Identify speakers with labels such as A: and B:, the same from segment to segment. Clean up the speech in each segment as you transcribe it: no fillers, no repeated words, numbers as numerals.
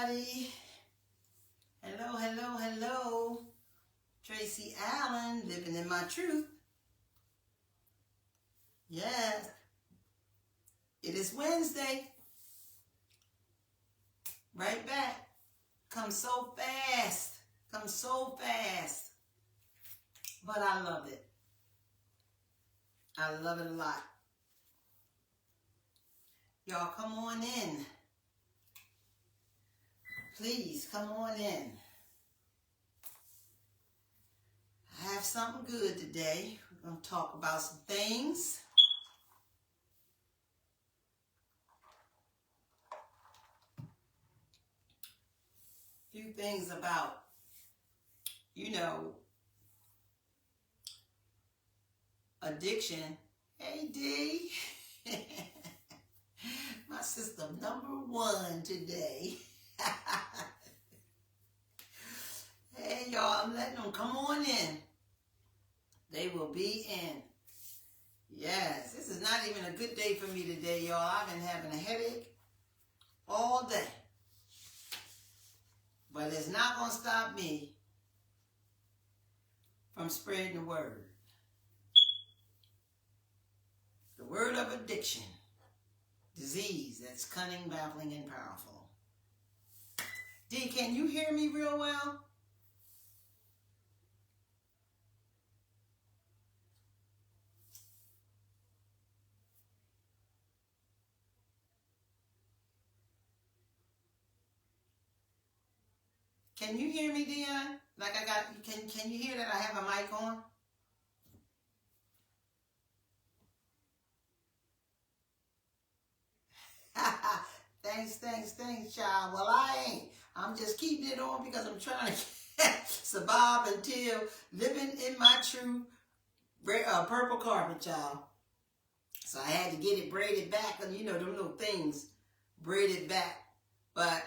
A: everybody. Hello, hello, hello. Tracy Allen, living in my truth. Yes, it is Wednesday. Right back. Come so fast. Come so fast. But I love it. I love it a lot. Y'all come on in. Please, come on in. I have something good today. We're going to talk about some things. A few things about, addiction. Hey, D. My system #1 today. Hey, y'all, I'm letting them come on in. They will be in. Yes, this is not even a good day for me today, y'all. I've been having a headache all day. But it's not going to stop me from spreading the word. The word of addiction. Disease that's cunning, baffling, and powerful. D, can you hear me real well? Can you hear me, Dion? Like I got, can you hear that I have a mic on? Thanks, child. Well, I ain't. I'm just keeping it on because I'm trying to survive until living in my true purple carpet, child. So I had to get it braided back, and them little things braided back. But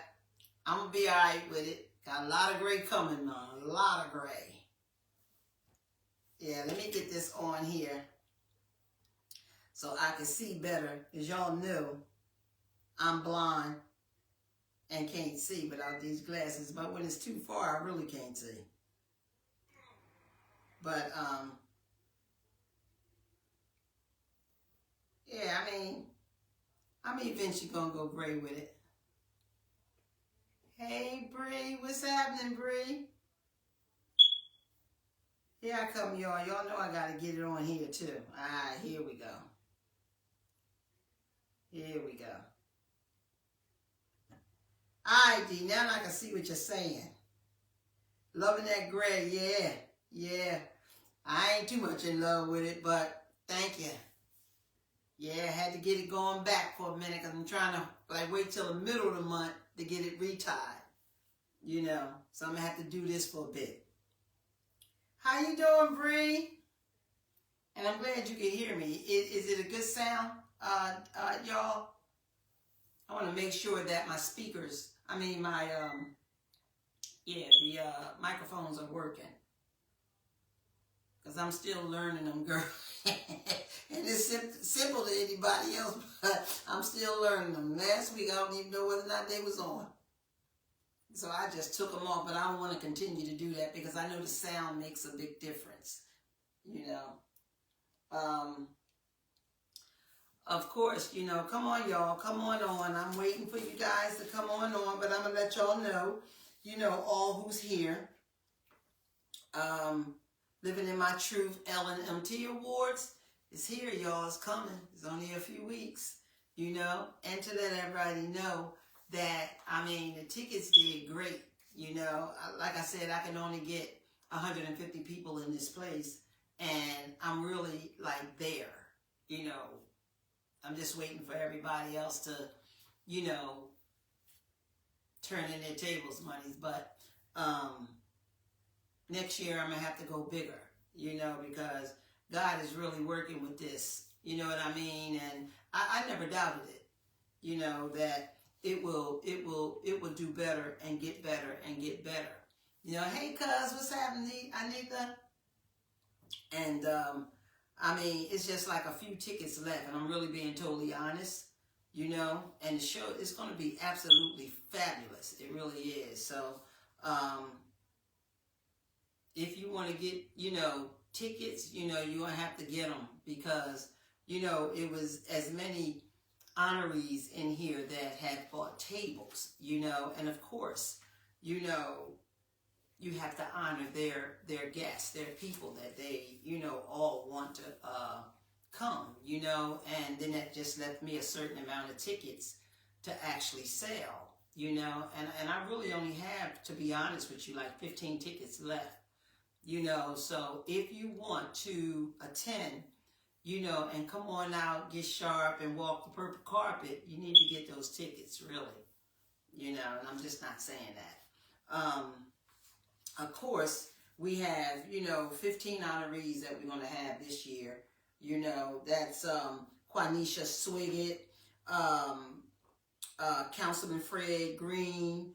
A: I'm going to be all right with it. Got a lot of gray coming on. A lot of gray. Yeah, let me get this on here so I can see better. As y'all know, I'm blind and can't see without these glasses. But when it's too far, I really can't see. But, yeah, I'm eventually going to go gray with it. Hey, Bree, what's happening, Bree? Here I come, y'all. Y'all know I got to get it on here, too. All right, here we go. Here we go. All right, D, now I can see what you're saying. Loving that gray, yeah. I ain't too much in love with it, but thank you. Yeah, I had to get it going back for a minute because I'm trying to wait till the middle of the month to get it retied. So I'm going to have to do this for a bit. How you doing, Bree? And I'm glad you can hear me. Is it a good sound, y'all? I want to make sure that my speakers, the microphones are working. Because I'm still learning them, girl. And it's simple to anybody else, but I'm still learning them. Last week, I don't even know whether or not they was on. So I just took them off, but I don't want to continue to do that because I know the sound makes a big difference, Of course, come on, y'all, come on. I'm waiting for you guys to come on, but I'm going to let y'all know, all who's here. Living in My Truth LNMT Awards is here, y'all. It's coming. It's only a few weeks, and to let everybody know that, the tickets did great, Like I said, I can only get 150 people in this place, and I'm really, there, I'm just waiting for everybody else to, turn in their tables monies, but, next year I'm going to have to go bigger, because God is really working with this, you know what I mean? And I never doubted it, that it will do better and get better and get better. Hey, cuz, what's happening, Anita? And, it's just like a few tickets left, and I'm really being totally honest. you know, and the show is going to be absolutely fabulous. It really is. So, if you want to get, you know, tickets, you know, you're going to have to get them because, you know, it was as many honorees in here that had bought tables, you know, and of course, you know, you have to honor their guests, their people that they, you know, all want to come, you know, and then that just left me a certain amount of tickets to actually sell, you know, and I really only have, to be honest with you, like 15 tickets left, you know, so if you want to attend, you know, and come on out, get sharp, and walk the purple carpet, you need to get those tickets, really, you know, and I'm just not saying that. Of course, we have, you know, 15 honorees that we're going to have this year. You know, that's Quanisha Swiggett, Councilman Fred Green,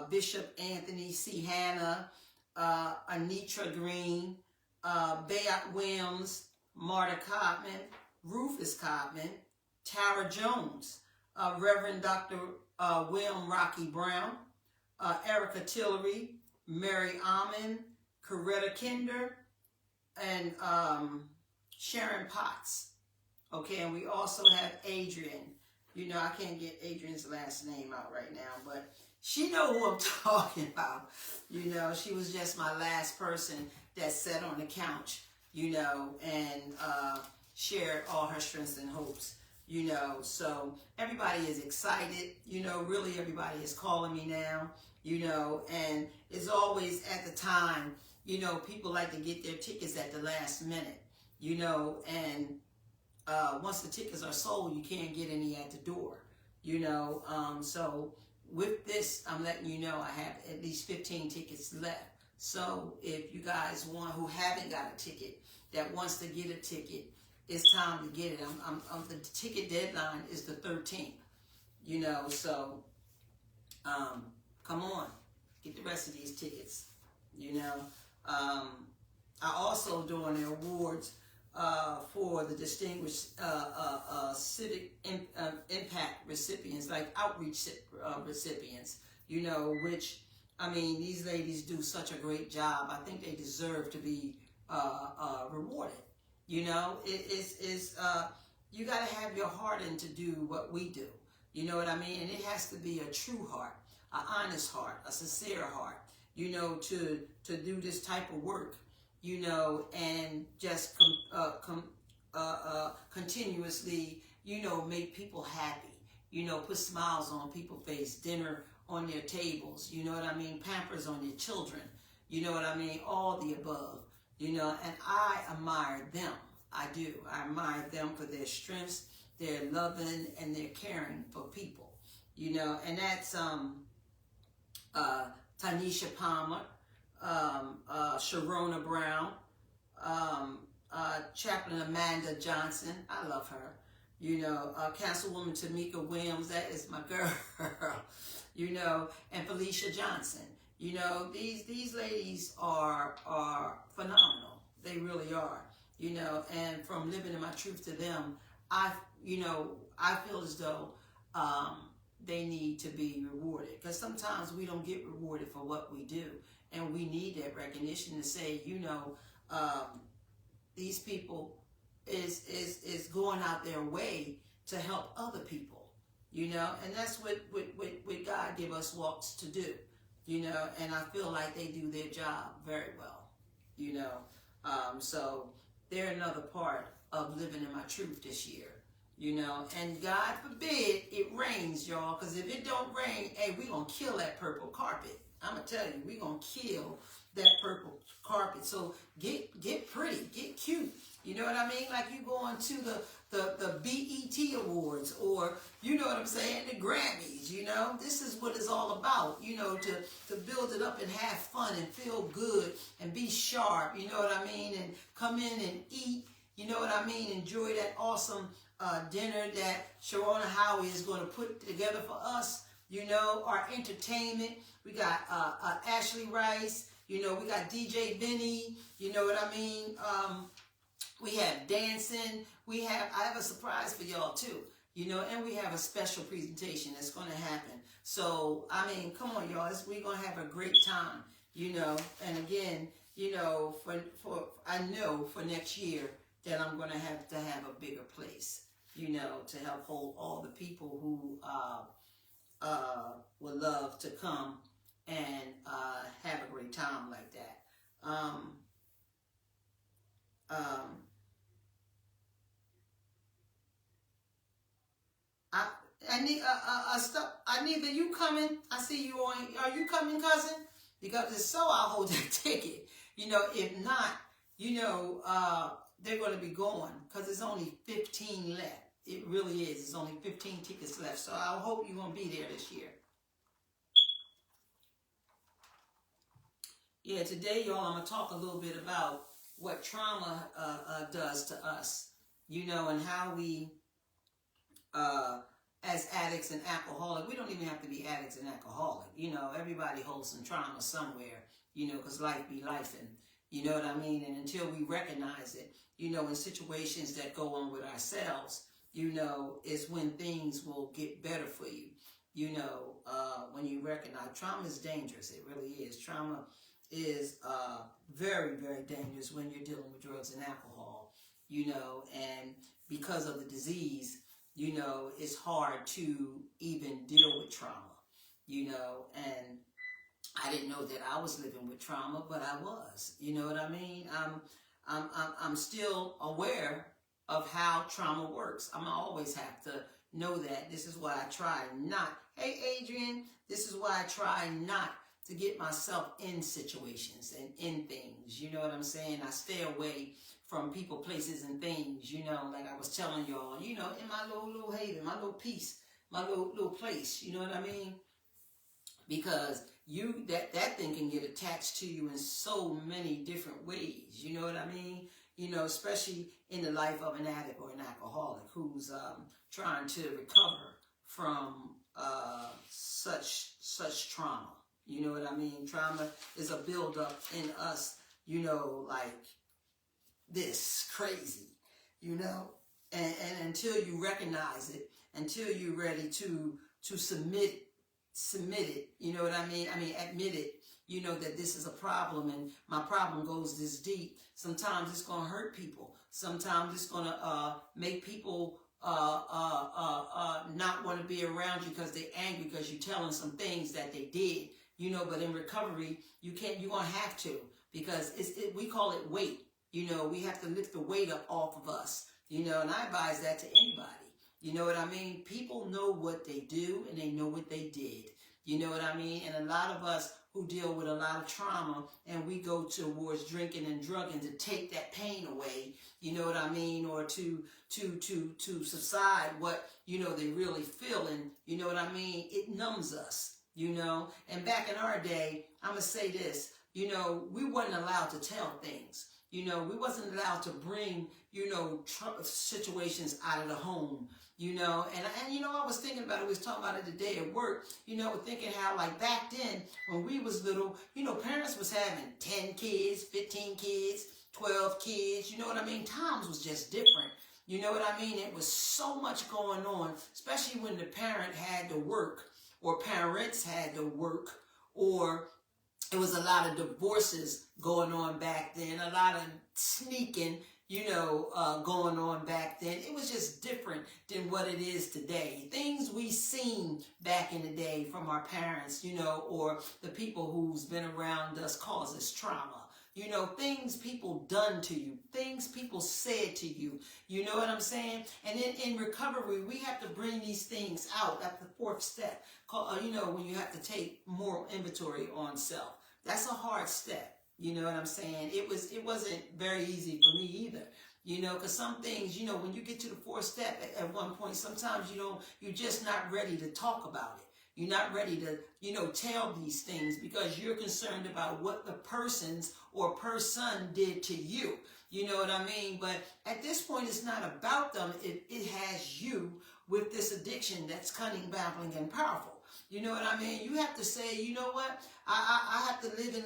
A: Bishop Anthony C. Hanna, Anitra Green, Bayot Williams, Marta Codman, Rufus Codman, Tara Jones, Reverend Dr. William Rocky Brown, Erica Tillery, Mary Almond, Coretta Kinder, and Sharon Potts. Okay, and we also have Adrian. You know, I can't get Adrian's last name out right now, but she know who I'm talking about. You know, she was just my last person that sat on the couch, you know, and shared all her strengths and hopes. You know, so everybody is excited. You know, really everybody is calling me now, you know, and it's always at the time, you know, people like to get their tickets at the last minute, you know, and once the tickets are sold, you can't get any at the door, you know. So with this, I'm letting you know I have at least 15 tickets left. So if you guys who haven't got a ticket, that wants to get a ticket, it's time to get it. The ticket deadline is the 13th, you know, so come on, get the rest of these tickets, you know. I also doing the awards for the distinguished civic impact recipients, like outreach recipients, you know, which, I mean, these ladies do such a great job. I think they deserve to be rewarded. You know, you got to have your heart in to do what we do. You know what I mean? And it has to be a true heart, an honest heart, a sincere heart, you know, to do this type of work, you know, and just continuously, you know, make people happy, you know, put smiles on people's face, dinner on their tables, you know what I mean? Pampers on their children, you know what I mean? All the above. You know, and I admire them. I do. I admire them for their strengths, their loving, and their caring for people. You know, and that's Tanisha Palmer, Sharona Brown, Chaplain Amanda Johnson. I love her. You know, Councilwoman Tamika Williams. That is my girl. You know, and Felicia Johnson. You know, these ladies are phenomenal. They really are. You know, and from living in my truth to them, I feel as though they need to be rewarded. Because sometimes we don't get rewarded for what we do. And we need that recognition to say, you know, these people is going out their way to help other people. You know, and that's what God give us walks to do. You know, and I feel like they do their job very well, you know. So they're another part of living in my truth this year, you know. And God forbid it rains, y'all, because if it don't rain, hey, we're going to kill that purple carpet. I'm going to tell you, we're going to kill that purple carpet. So get pretty, get cute. You know what I mean? Like you going to the BET Awards, or, you know what I'm saying, the Grammys, you know. This is what it's all about, you know, to build it up and have fun and feel good and be sharp, you know what I mean, and come in and eat, you know what I mean, enjoy that awesome dinner that Sharona Howie is going to put together for us, you know, our entertainment. We got Ashley Rice, you know, we got DJ Benny, you know what I mean, we have dancing. I have a surprise for y'all too. you know, and we have a special presentation that's going to happen. So, I mean, come on, y'all. We're going to have a great time, you know. And again, you know, I know for next year that I'm going to have a bigger place, you know, to help hold all the people who would love to come and have a great time like that. I need stuff. I need that you coming. I see you on. Are you coming, cousin? Because if so, I'll hold that ticket. You know, if not, you know, they're going to be going because there's only 15 left. It really is. There's only 15 tickets left. So I hope you're going to be there this year. Yeah, today, y'all, I'm going to talk a little bit about what trauma does to us, you know, and how we, as addicts and alcoholics, we don't even have to be addicts and alcoholic. You know, everybody holds some trauma somewhere, you know, because life be lifing. You know what I mean? And until we recognize it, you know, in situations that go on with ourselves, you know, is when things will get better for you. You know, when you recognize trauma is dangerous. It really is. Trauma is very, very dangerous when you're dealing with drugs and alcohol, you know, and because of the disease, you know, it's hard to even deal with trauma, you know, and I didn't know that I was living with trauma, but I was, you know what I mean? I'm still aware of how trauma works. I'm always have to know that. This is why I try not, hey, Adrian, this is why I try not to get myself in situations and in things, you know what I'm saying? I stay away from people, places, and things, you know, like I was telling y'all, you know, in my little haven, my little peace, my little place, you know what I mean? Because that thing can get attached to you in so many different ways, you know what I mean? You know, especially in the life of an addict or an alcoholic who's trying to recover from such trauma. You know what I mean? Trauma is a buildup in us, you know, like this crazy, you know, and until you recognize it, until you're ready to submit it, you know what I mean? Admit it, you know, that this is a problem and my problem goes this deep. Sometimes it's going to hurt people. Sometimes it's going to make people not want to be around you because they're angry because you're telling some things that they did. You know, but in recovery, you're going to have to, because we call it weight. You know, we have to lift the weight up off of us, you know, and I advise that to anybody. You know what I mean? People know what they do and they know what they did. You know what I mean? And a lot of us who deal with a lot of trauma and we go towards drinking and drugging to take that pain away, you know what I mean? Or to subside what, you know, they really feeling, you know what I mean? It numbs us. You know, and back in our day, I'm going to say this, you know, we weren't allowed to tell things. You know, we wasn't allowed to bring, you know, situations out of the home, you know, and you know, I was thinking about it, we was talking about it today at work, you know, thinking how like back then when we was little, you know, parents was having 10 kids, 15 kids, 12 kids, you know what I mean? Times was just different. You know what I mean? It was so much going on, especially when the parent had to work, or parents had to work, or it was a lot of divorces going on back then, a lot of sneaking, you know, going on back then. It was just different than what it is today. Things we seen back in the day from our parents, you know, or the people who's been around us cause us trauma. You know, things people done to you, things people said to you, you know what I'm saying? And in recovery, we have to bring these things out at the fourth step, you know, when you have to take moral inventory on self. That's a hard step, you know what I'm saying? It wasn't very easy for me either, you know, because some things, you know, when you get to the fourth step at one point, sometimes you're just not ready to talk about it. You're not ready to, you know, tell these things because you're concerned about what the persons or person did to you. You know what I mean? But at this point, it's not about them. It has you with this addiction that's cunning, babbling, and powerful. You know what I mean? You have to say, you know what? I have to live and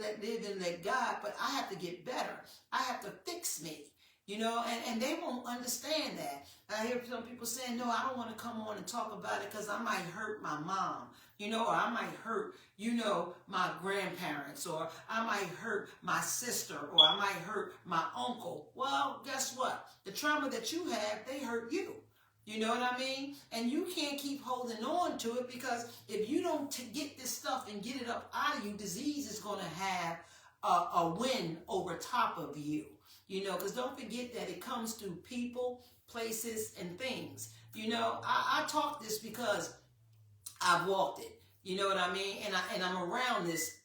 A: let God, but I have to get better. I have to fix me. You know, and they won't understand that. I hear some people saying, no, I don't want to come on and talk about it because I might hurt my mom, you know, or I might hurt, you know, my grandparents, or I might hurt my sister, or I might hurt my uncle. Well, guess what? The trauma that you have, they hurt you. You know what I mean? And you can't keep holding on to it, because if you don't get this stuff and get it up out of you, disease is going to have a win over top of you. You know, because don't forget that it comes through people, places, and things. You know, I talk this because I've walked it. You know what I mean? And I'm around this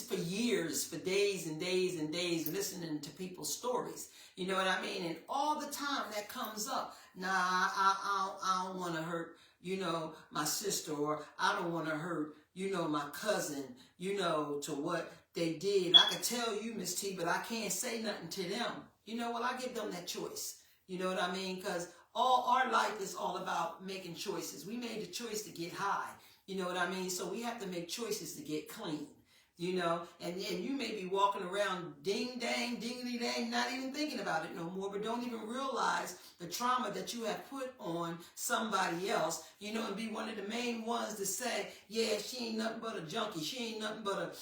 A: for years, for days and days and days, listening to people's stories. You know what I mean? And all the time that comes up. Nah, I don't want to hurt, you know, my sister, or I don't want to hurt, you know, my cousin, you know, to what they did. I could tell you, Miss T, but I can't say nothing to them. You know, well, I give them that choice. You know what I mean? Because all our life is all about making choices. We made the choice to get high. You know what I mean? So we have to make choices to get clean. You know, and you may be walking around ding dang, dingity dang, not even thinking about it no more, but don't even realize the trauma that you have put on somebody else, you know, and be one of the main ones to say, yeah, she ain't nothing but a junkie, she ain't nothing but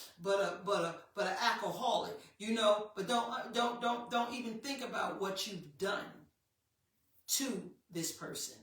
A: an alcoholic, you know, but don't even think about what you've done to this person.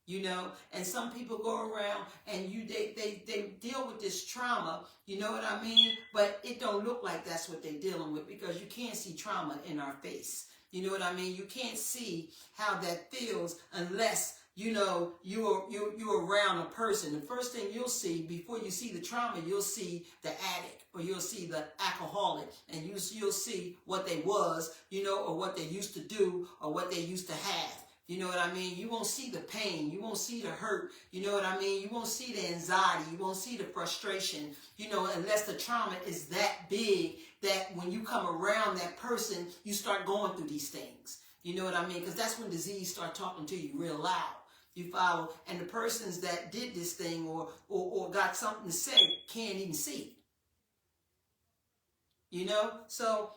A: You know, and some people go around and they deal with this trauma, you know what I mean? But it don't look like that's what they're dealing with, because you can't see trauma in our face. You know what I mean? You can't see how that feels unless, you know, you're around a person. The first thing you'll see before you see the trauma, you'll see the addict, or you'll see the alcoholic, and you'll see what they was, you know, or what they used to do, or what they used to have. You know what I mean? You won't see the pain. You won't see the hurt. You know what I mean? You won't see the anxiety. You won't see the frustration, you know, unless the trauma is that big that when you come around that person, you start going through these things. You know what I mean? Because that's when disease start talking to you real loud. You follow? And the persons that did this thing or got something to say can't even see. You know? So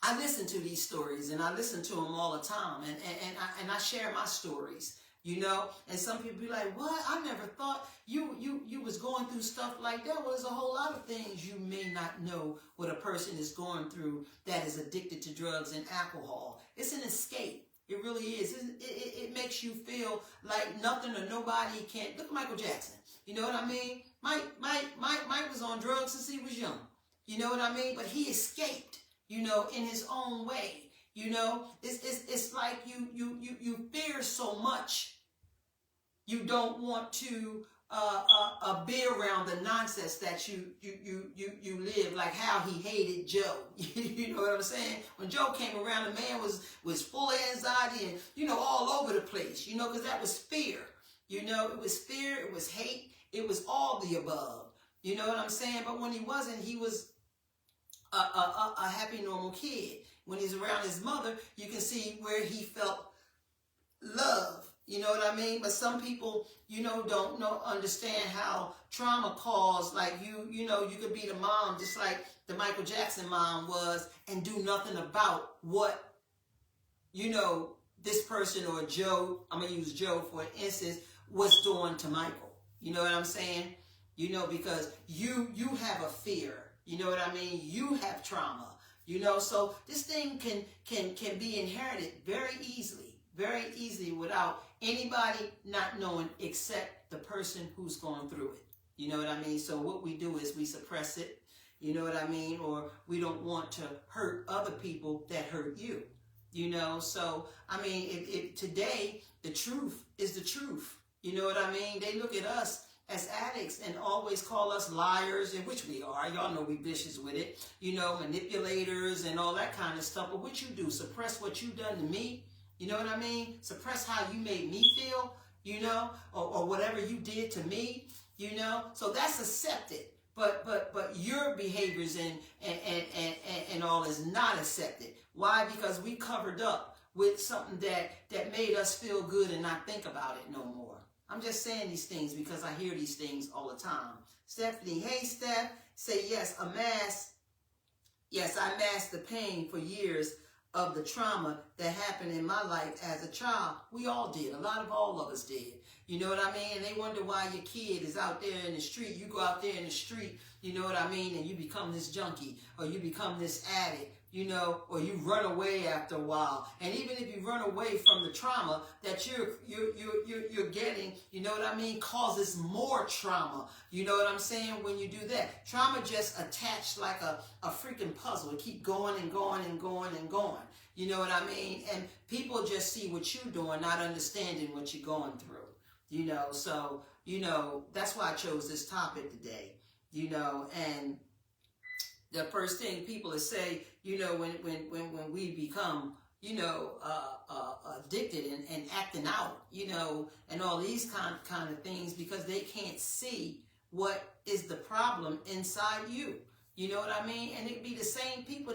A: I listen to these stories, and I listen to them all the time, and I share my stories, you know, and some people be like, what? I never thought you was going through stuff like that. Well, there's a whole lot of things you may not know what a person is going through that is addicted to drugs and alcohol. It's an escape. It really is. It makes you feel like nothing or nobody can't. Look at Michael Jackson. You know what I mean? Mike was on drugs since he was young. You know what I mean? But he escaped, you know, in his own way. You know, it's like you fear so much, you don't want to be around the nonsense that you live, like how he hated Joe. You know what I'm saying? When Joe came around, the man was full of anxiety and, you know, all over the place, you know, because that was fear. You know, it was fear, it was hate, it was all the above. You know what I'm saying? But when he wasn't, he was a happy, normal kid. When he's around his mother, you can see where he felt love. You know what I mean? But some people, you know, don't understand how trauma caused, like you know, you could be the mom, just like the Michael Jackson mom was, and do nothing about what, you know, this person or Joe, I'm going to use Joe for instance, was doing to Michael. You know what I'm saying? You know, because you have a fear. You know what I mean? You have trauma. You know, so this thing can be inherited very easily without anybody not knowing except the person who's going through it. You know what I mean? So what we do is we suppress it. You know what I mean? Or we don't want to hurt other people that hurt you. You know, so I mean, if today the truth is the truth. You know what I mean? They look at us as addicts and always call us liars, and which we are. Y'all know we vicious with it. You know, manipulators and all that kind of stuff. But what you do, suppress what you done to me. You know what I mean? Suppress how you made me feel, you know, or whatever you did to me, you know. So that's accepted. But your behaviors and all is not accepted. Why? Because we covered up with something that made us feel good and not think about it no more. I'm just saying these things because I hear these things all the time. Stephanie, hey Steph, say yes, I masked the pain for years of the trauma that happened in my life as a child. We all did. All of us did. You know what I mean? And they wonder why your kid is out there in the street. You go out there in the street, you know what I mean? And you become this junkie, or you become this addict, you know, or you run away after a while. And even if you run away from the trauma that you're getting, you know what I mean, causes more trauma. You know what I'm saying? When you do that, trauma just attached like a freaking puzzle. It keep going and going and going and going. You know what I mean? And people just see what you're doing, not understanding what you're going through. You know, so, you know, that's why I chose this topic today. You know, and the first thing people will say, you know, when we become, you know, addicted and acting out, you know, and all these kind of things, because they can't see what is the problem inside you. You know what I mean? And it'd be the same people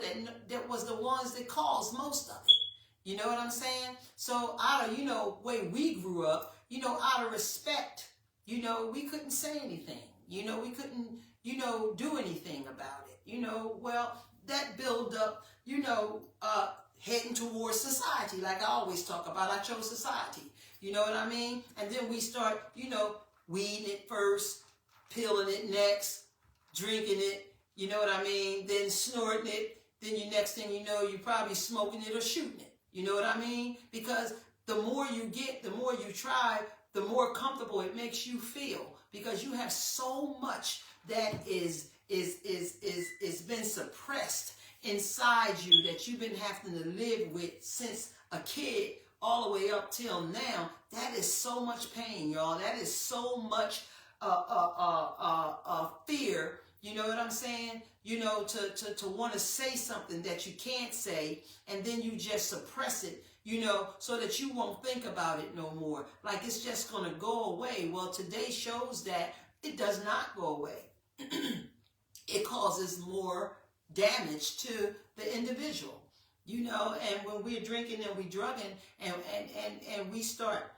A: that was the ones that caused most of it. You know what I'm saying? So out of, you know, way we grew up, you know, out of respect, you know, we couldn't say anything. You know, we couldn't, you know, do anything about it. You know, well, that build up, you know, heading towards society, like I always talk about. I chose society. You know what I mean? And then we start, you know, weeding it first, peeling it next, drinking it, you know what I mean? Then snorting it. Then you next thing you know, you're probably smoking it or shooting it. You know what I mean? Because the more you get, the more you try, the more comfortable it makes you feel, because you have so much that is been suppressed inside you that you've been having to live with since a kid all the way up till now. That is so much pain, y'all. That is so much fear. You know what I'm saying? You know, to want to say something that you can't say, and then you just suppress it, you know, so that you won't think about it no more. Like it's just going to go away. Well, today shows that it does not go away. It causes more damage to the individual, you know. And when we're drinking and we're drugging and we start,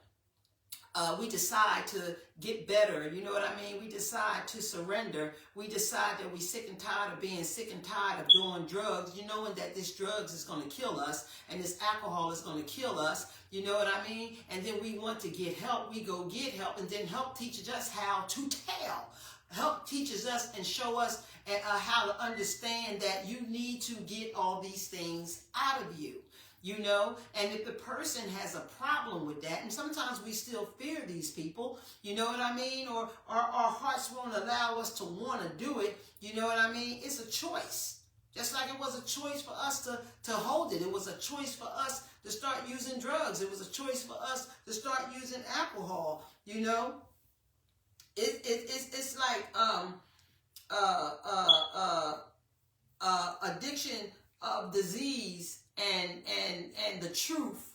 A: we decide to get better, you know what I mean? We decide to surrender. We decide that we're sick and tired of being sick and tired of doing drugs, you knowing that this drugs is going to kill us and this alcohol is going to kill us, you know what I mean? And then we want to get help. We go get help, and then help teaches us how to tell. Help teaches us and show us how to understand that you need to get all these things out of you. You know, and if the person has a problem with that, and sometimes we still fear these people, you know what I mean? Or our hearts won't allow us to want to do it, you know what I mean? It's a choice. Just like it was a choice for us to hold it. It was a choice for us to start using drugs. It was a choice for us to start using alcohol, you know? It's like addiction of disease and the truth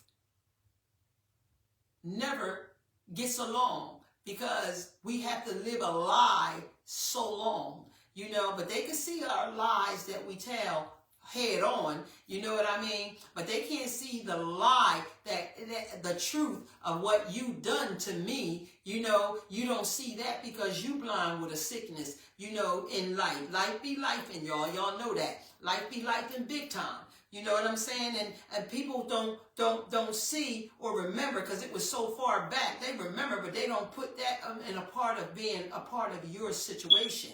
A: never gets along, because we have to live a lie so long, you know. But they can see our lies that we tell head on, you know what I mean? But they can't see the lie, that the truth of what you done to me. You know, you don't see that because you blind with a sickness, you know, in life. Life be life, and y'all know that. Life be life in big time. You know what I'm saying? And people don't see or remember, because it was so far back. They remember, but they don't put that in a part of being a part of your situation.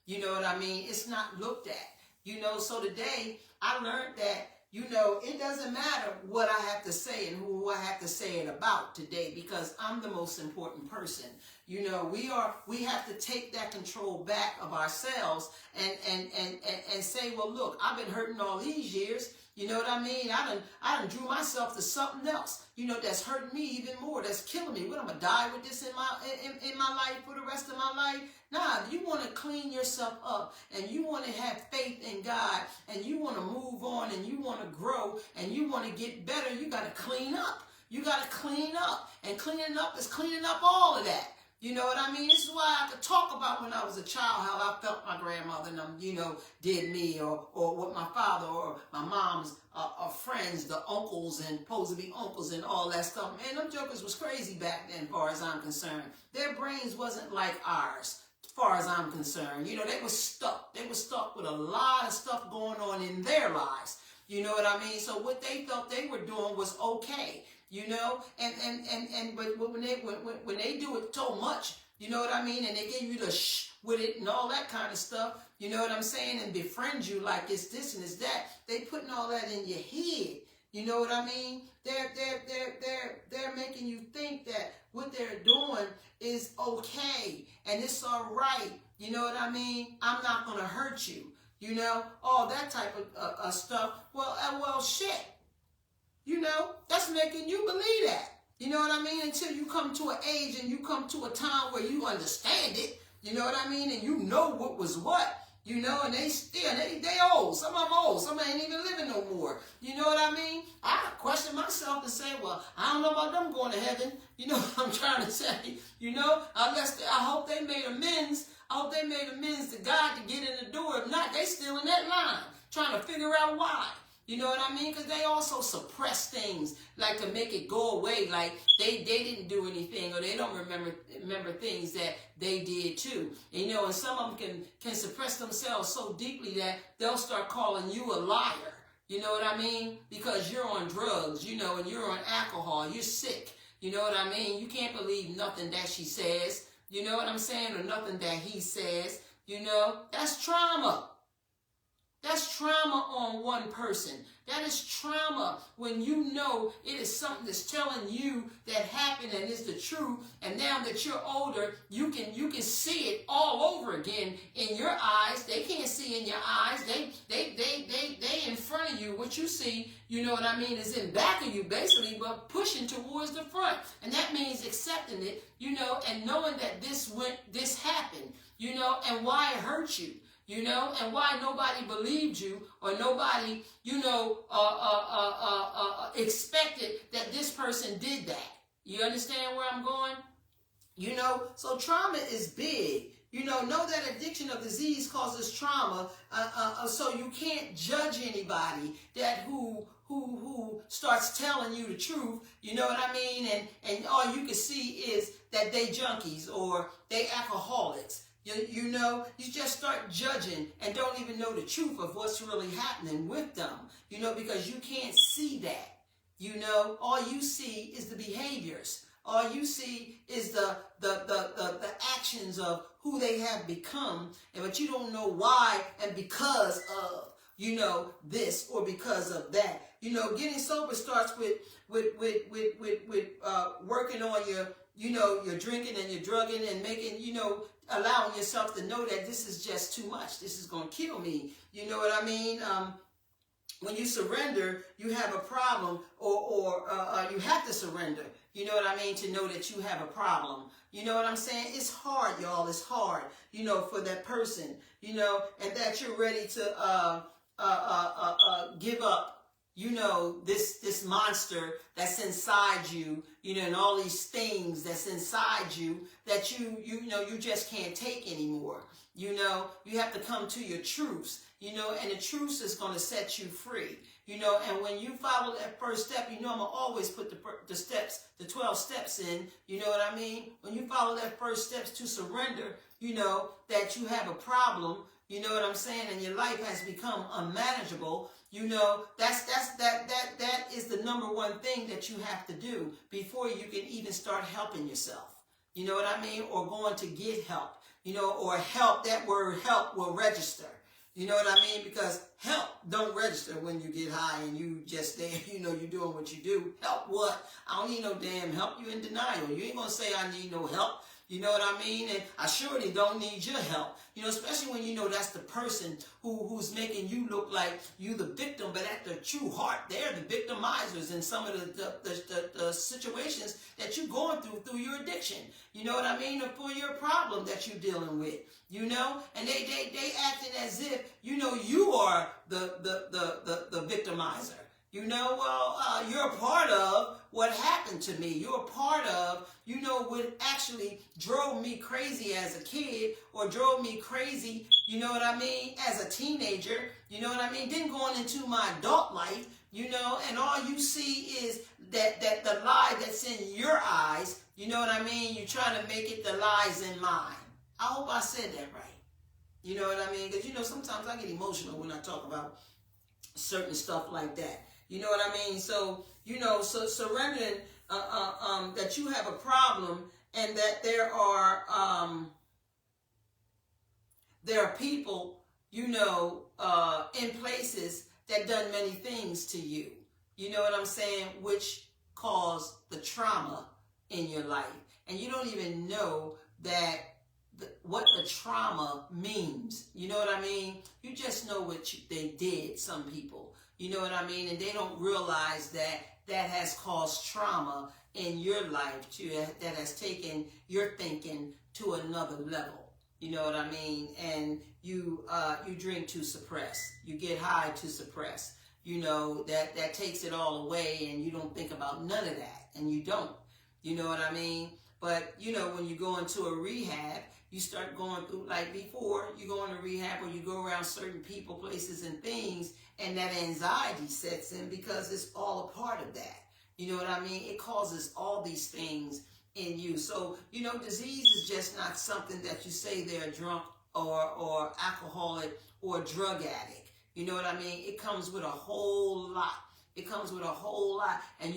A: You know what I mean? It's not looked at. You know, so today I learned that, you know, it doesn't matter what I have to say and who I have to say it about today, because I'm the most important person. You know, we have to take that control back of ourselves and say, well, look, I've been hurting all these years. You know what I mean? I done drew myself to something else, you know, that's hurting me even more, that's killing me. What, I'm gonna die with this in my life for the rest of my life? Nah, you want to clean yourself up, and you want to have faith in God, and you want to move on, and you want to grow, and you want to get better. You got to clean up. You got to clean up, and cleaning up is cleaning up all of that. You know what I mean? This is why I could talk about when I was a child, how I felt my grandmother, you know, did me, or what my father or my mom's friends, the uncles and supposed to be uncles and all that stuff. Man, them jokers was crazy back then, as far as I'm concerned. Their brains wasn't like ours, as far as I'm concerned. You know, they were stuck. They were stuck with a lot of stuff going on in their lives. You know what I mean? So what they thought they were doing was okay. You know, but when they do it so much, you know what I mean, and they give you the shh with it and all that kind of stuff, you know what I'm saying, and befriend you like it's this and it's that. They putting all that in your head. You know what I mean? They're making you think that what they're doing is okay and it's all right. You know what I mean? I'm not gonna hurt you. You know, all that type of stuff. Well, shit. You know, that's making you believe that. You know what I mean? Until you come to an age and you come to a time where you understand it. You know what I mean? And you know what was what. You know, and they old. Some of them old. Some ain't even living no more. You know what I mean? I question myself and say, well, I don't know about them going to heaven. You know what I'm trying to say? You know, I hope they made amends. I hope they made amends to God to get in the door. If not, they still in that line trying to figure out why. You know what I mean? Because they also suppress things, like to make it go away, like they didn't do anything, or they don't remember things that they did too. And, you know, and some of them can suppress themselves so deeply that they'll start calling you a liar. You know what I mean? Because you're on drugs, you know, and you're on alcohol, you're sick. You know what I mean? You can't believe nothing that she says. You know what I'm saying? Or nothing that he says. You know, that's trauma. That's trauma on one person. That is trauma when you know it is something that's telling you that happened and is the truth. And now that you're older, you can see it all over again in your eyes. They can't see in your eyes. They in front of you. What you see, you know what I mean, is in back of you basically, but pushing towards the front. And that means accepting it, you know, and knowing that this happened, you know, and why it hurt you. You know, and why nobody believed you, or nobody, you know, expected that this person did that. You understand where I'm going? You know, so trauma is big. You know that addiction of disease causes trauma, so you can't judge anybody that who starts telling you the truth. You know what I mean? And all you can see is that they junkies or they alcoholics. You know, you just start judging and don't even know the truth of what's really happening with them, you know, because you can't see that. You know, all you see is the behaviors. All you see is the actions of who they have become, but you don't know why and because of, you know, this or because of that. You know, getting sober starts with working on your drinking and your drugging and making, you know, allowing yourself to know that this is just too much. This is going to kill me. You know what I mean? When you surrender, you have a problem, or you have to surrender. You know what I mean? To know that you have a problem. You know what I'm saying? It's hard, y'all. It's hard, you know, for that person, you know, and that you're ready to give up, you know, this monster that's inside you, you know, and all these things that's inside you that you know, you just can't take anymore. You know, you have to come to your truths, you know, and the truths is going to set you free, you know, and when you follow that first step, you know, I'm going to always put the steps, the 12 steps in, you know what I mean? When you follow that first steps to surrender, you know, that you have a problem, you know what I'm saying, and your life has become unmanageable. You know, that is the number one thing that you have to do before you can even start helping yourself. You know what I mean? Or going to get help. You know, or help, that word help will register. You know what I mean? Because help don't register when you get high and you just there, you know, you're doing what you do. Help what? I don't need no damn help. You in denial. You ain't going to say I need no help. You know what I mean? And I surely don't need your help. You know, especially when you know that's the person who's making you look like you the victim, but at the true heart, they're the victimizers in some of the situations that you're going through your addiction. You know what I mean? Or for your problem that you're dealing with. You know, and they acting as if, you know, you are the victimizer. You know, well, you're a part of what happened to me. You're a part of, you know, what actually drove me crazy as a kid, or drove me crazy, you know what I mean, as a teenager, you know what I mean, then going into my adult life, you know, and all you see is that the lie that's in your eyes, you know what I mean, you're trying to make it the lies in mine. I hope I said that right. You know what I mean? Because, you know, sometimes I get emotional when I talk about certain stuff like that. You know what I mean? So, so surrendering that you have a problem, and that there are people, in places that done many things to you. You know what I'm saying? Which cause the trauma in your life. And you don't even know what the trauma means. You know what I mean? You just know what they did, some people. You know what I mean? And they don't realize that has caused trauma in your life too, that has taken your thinking to another level. You know what I mean? And you drink to suppress. You get high to suppress. That takes it all away, and you don't think about none of that. And you don't. You know what I mean? But, when you go into a rehab, you start going through, like before you go into rehab, or you go around certain people, places, and things, and that anxiety sets in because it's all a part of that. You know what I mean? It causes all these things in you. So, disease is just not something that you say they're drunk or alcoholic or drug addict. You know what I mean? It comes with a whole lot. It comes with a whole lot. And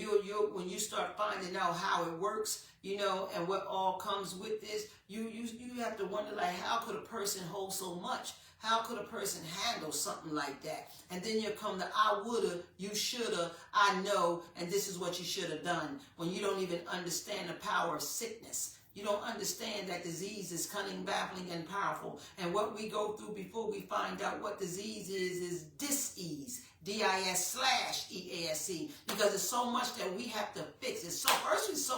A: when you start finding out how it works, and what all comes with this, you have to wonder, like, how could a person hold so much? How could a person handle something like that? And then you come to I woulda, you shoulda, I know, and this is what you should have done. When you don't even understand the power of sickness. You don't understand that disease is cunning, baffling, and powerful. And what we go through before we find out what disease is dis-ease. DIS/EASE, because there's so much that we have to fix. There's so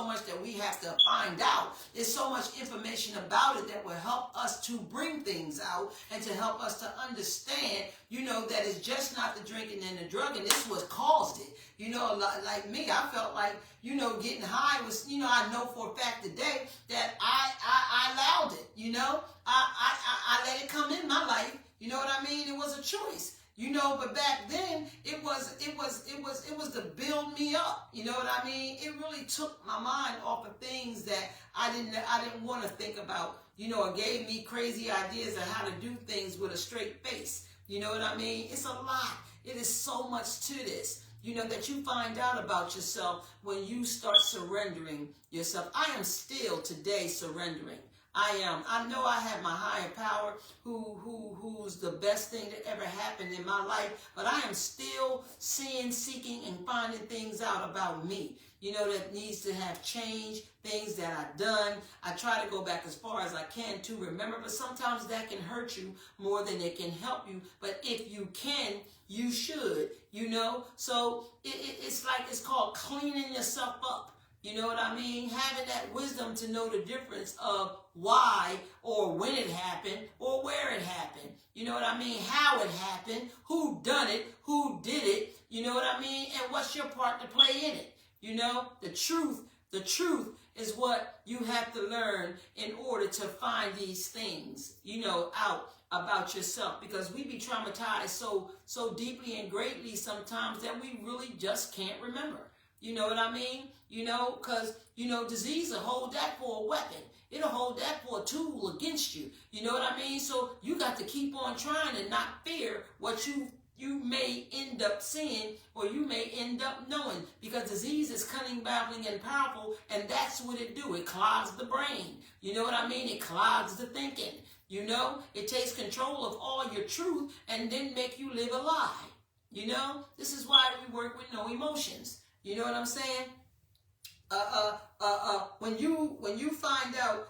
A: much that we have to find out. There's so much information about it that will help us to bring things out and to help us to understand, that it's just not the drinking and the drug, and it's what caused it. Like me, I felt like, getting high was, I know for a fact today that I allowed it, I let it come in my life. You know what I mean? It was a choice. But back then it was to build me up. You know what I mean? It really took my mind off of things that I didn't want to think about. It gave me crazy ideas of how to do things with a straight face. You know what I mean? It's a lot. It is so much to this. That you find out about yourself when you start surrendering yourself. I am still today surrendering. I am. I know I have my higher power who's the best thing that ever happened in my life, but I am still seeking, and finding things out about me, that needs to have changed, things that I've done. I try to go back as far as I can to remember, but sometimes that can hurt you more than it can help you. But if you can, you should, So it's called cleaning yourself up. You know what I mean? Having that wisdom to know the difference of why or when it happened or where it happened. You know what I mean? How it happened, who done it, who did it, you know what I mean? And what's your part to play in it? The truth is what you have to learn in order to find these things, out about yourself, because we be traumatized so deeply and greatly sometimes that we really just can't remember. You know what I mean? Because, disease will hold that for a weapon. It'll hold that for a tool against you. You know what I mean? So you got to keep on trying and not fear what you may end up seeing, or you may end up knowing, because disease is cunning, baffling, and powerful, and that's what it do. It clogs the brain. You know what I mean? It clogs the thinking. It takes control of all your truth and then make you live a lie. This is why we work with no emotions. You know what I'm saying? When you find out,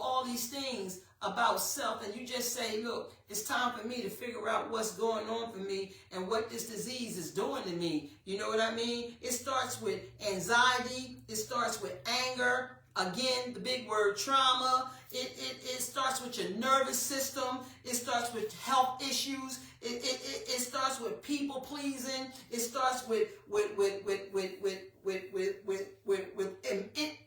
A: all these things about self, and you just say, look, it's time for me to figure out what's going on for me and what this disease is doing to me. You know what I mean? It starts with anxiety. It starts with anger. Again, the big word trauma. It starts with your nervous system. It starts with health issues. It starts with people pleasing. It starts with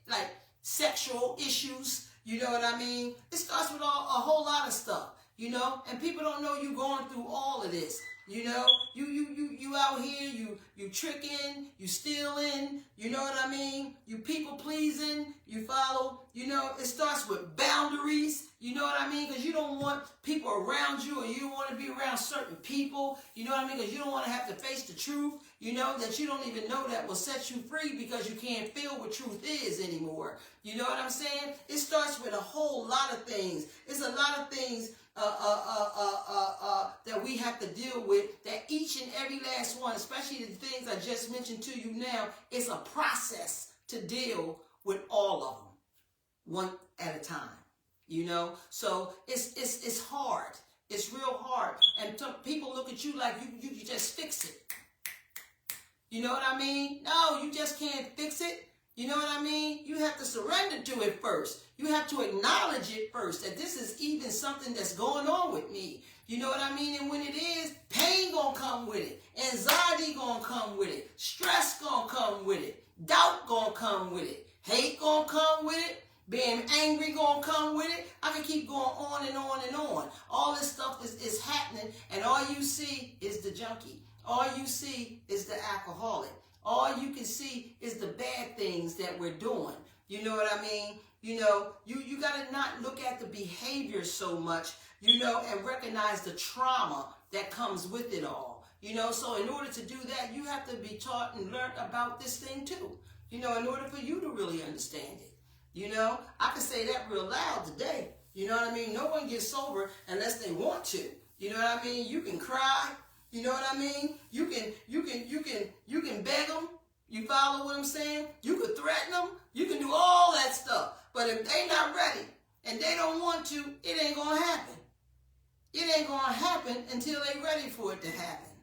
A: like sexual issues. You know what I mean? It starts with a whole lot of stuff. And people don't know you going through all of this. You out here, you tricking, you stealing, you know what I mean? You people pleasing, you follow, it starts with boundaries, You know what I mean? Because you don't want people around you, or you don't want to be around certain people. You know what I mean? Because you don't want to have to face the truth, you know, that you don't even know that will set you free, because you can't feel what truth is anymore. You know what I'm saying? It starts with a whole lot of things. It's a lot of things that we have to deal with, that each and every last one, especially the things I just mentioned to you now, it's a process to deal with all of them, one at a time. You know, so it's hard. It's real hard, and people look at you like you just fix it. You know what I mean? No, you just can't fix it. You know what I mean? You have to surrender to it first. You have to acknowledge it first, that this is even something that's going on with me. You know what I mean? And when it is, pain gonna come with it. Anxiety gonna come with it. Stress gonna come with it. Doubt gonna come with it. Hate gonna come with it. Being angry gonna come with it. I can keep going on and on and on. All this stuff is happening, and all you see is the junkie. All you see is the alcoholic. All you can see is the bad things that we're doing. You know what I mean? You know, you got to not look at the behavior so much, you know, and recognize the trauma that comes with it all. You know, so in order to do that, you have to be taught and learn about this thing too. You know, in order for you to really understand it. You know, I can say that real loud today. You know what I mean? No one gets sober unless they want to. You know what I mean? You can cry. You know what I mean? You can beg them. You follow what I'm saying? You could threaten them. You can do all that stuff. But if they not ready and they don't want to, it ain't gonna happen. It ain't gonna happen until they ready for it to happen.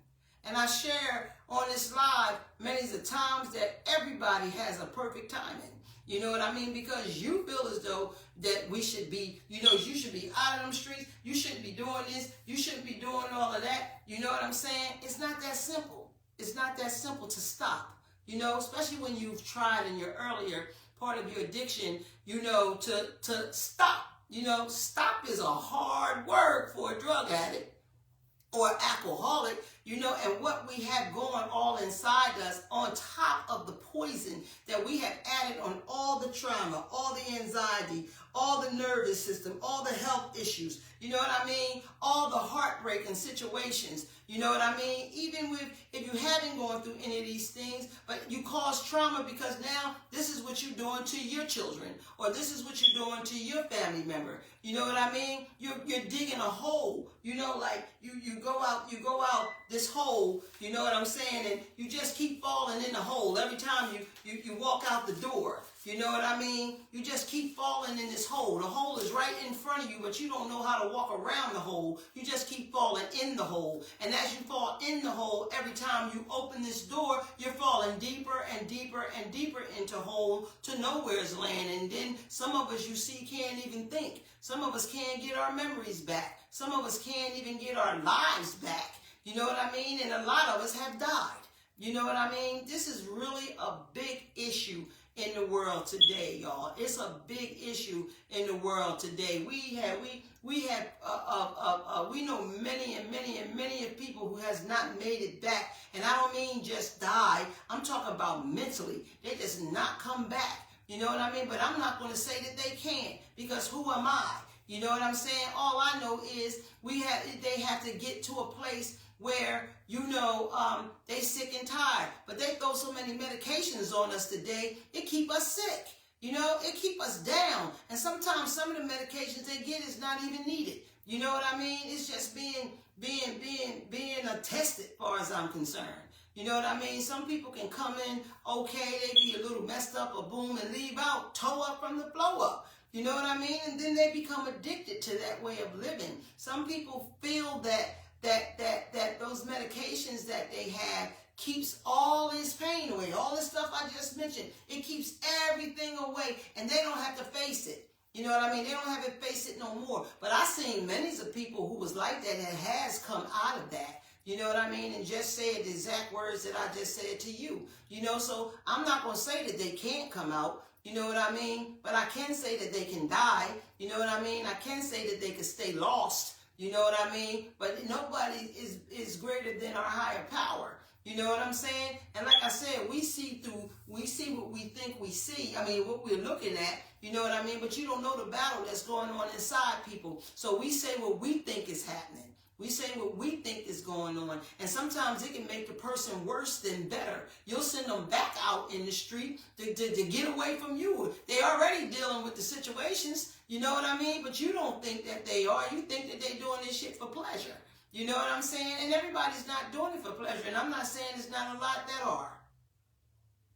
A: And I share on this live many of the times that everybody has a perfect timing. You know what I mean? Because you feel as though that we should be, you know, you should be out of them streets. You shouldn't be doing this. You shouldn't be doing all of that. You know what I'm saying? It's not that simple. It's not that simple to stop. You know, especially when you've tried in your earlier part of your addiction, you know, to stop. You know, stop is a hard word for a drug addict or alcoholic, you know, and what we have going all inside us on top of the poison that we have added on all the trauma, all the anxiety, all the nervous system, all the health issues, you know what I mean? All the heartbreaking situations, you know what I mean? Even with, if you haven't gone through any of these things, but you cause trauma because now this is what you're doing to your children, or this is what you're doing to your family member. You know what I mean? You're digging a hole, you know, like you go out this hole, you know what I'm saying? And you just keep falling in the hole every time you walk out the door. You know what I mean? You just keep falling in this hole. The hole is right in front of you, but you don't know how to walk around the hole. You just keep falling in the hole. And as you fall in the hole, every time you open this door, you're falling deeper and deeper and deeper into hole to nowhere's land. And then some of us, you see, can't even think. Some of us can't get our memories back. Some of us can't even get our lives back. You know what I mean? And a lot of us have died. You know what I mean? This is really a big issue in the world today, y'all. It's a big issue in the world today. We know many of people who has not made it back, and I don't mean just die. I'm talking about mentally. They just not come back. You know what I mean? But I'm not going to say that they can't, because who am I? You know what I'm saying? All I know is they have to get to a place where, you know, they sick and tired. But they throw so many medications on us today, it keep us sick. You know, it keep us down. And sometimes some of the medications they get is not even needed. You know what I mean? It's just being attested, as far as I'm concerned. You know what I mean? Some people can come in okay, they be a little messed up or boom and leave out, toe up from the flow up. You know what I mean? And then they become addicted to that way of living. Some people feel that those medications that they have keeps all this pain away, all this stuff I just mentioned. It keeps everything away, and they don't have to face it. You know what I mean? They don't have to face it no more. But I've seen many of people who was like that and has come out of that. You know what I mean? And just said the exact words that I just said to you. You know, so I'm not going to say that they can't come out. You know what I mean? But I can say that they can die. You know what I mean? I can say that they can stay lost. You know what I mean? But nobody is greater than our higher power. You know what I'm saying? And like I said, we see what we think we see. I mean, what we're looking at, you know what I mean? But you don't know the battle that's going on inside people. So we say what we think is happening. We say what we think is going on. And sometimes it can make the person worse than better. You'll send them back out in the street to get away from you. They already dealing with the situations. You know what I mean? But you don't think that they are. You think that they're doing this shit for pleasure. You know what I'm saying? And everybody's not doing it for pleasure. And I'm not saying there's not a lot that are.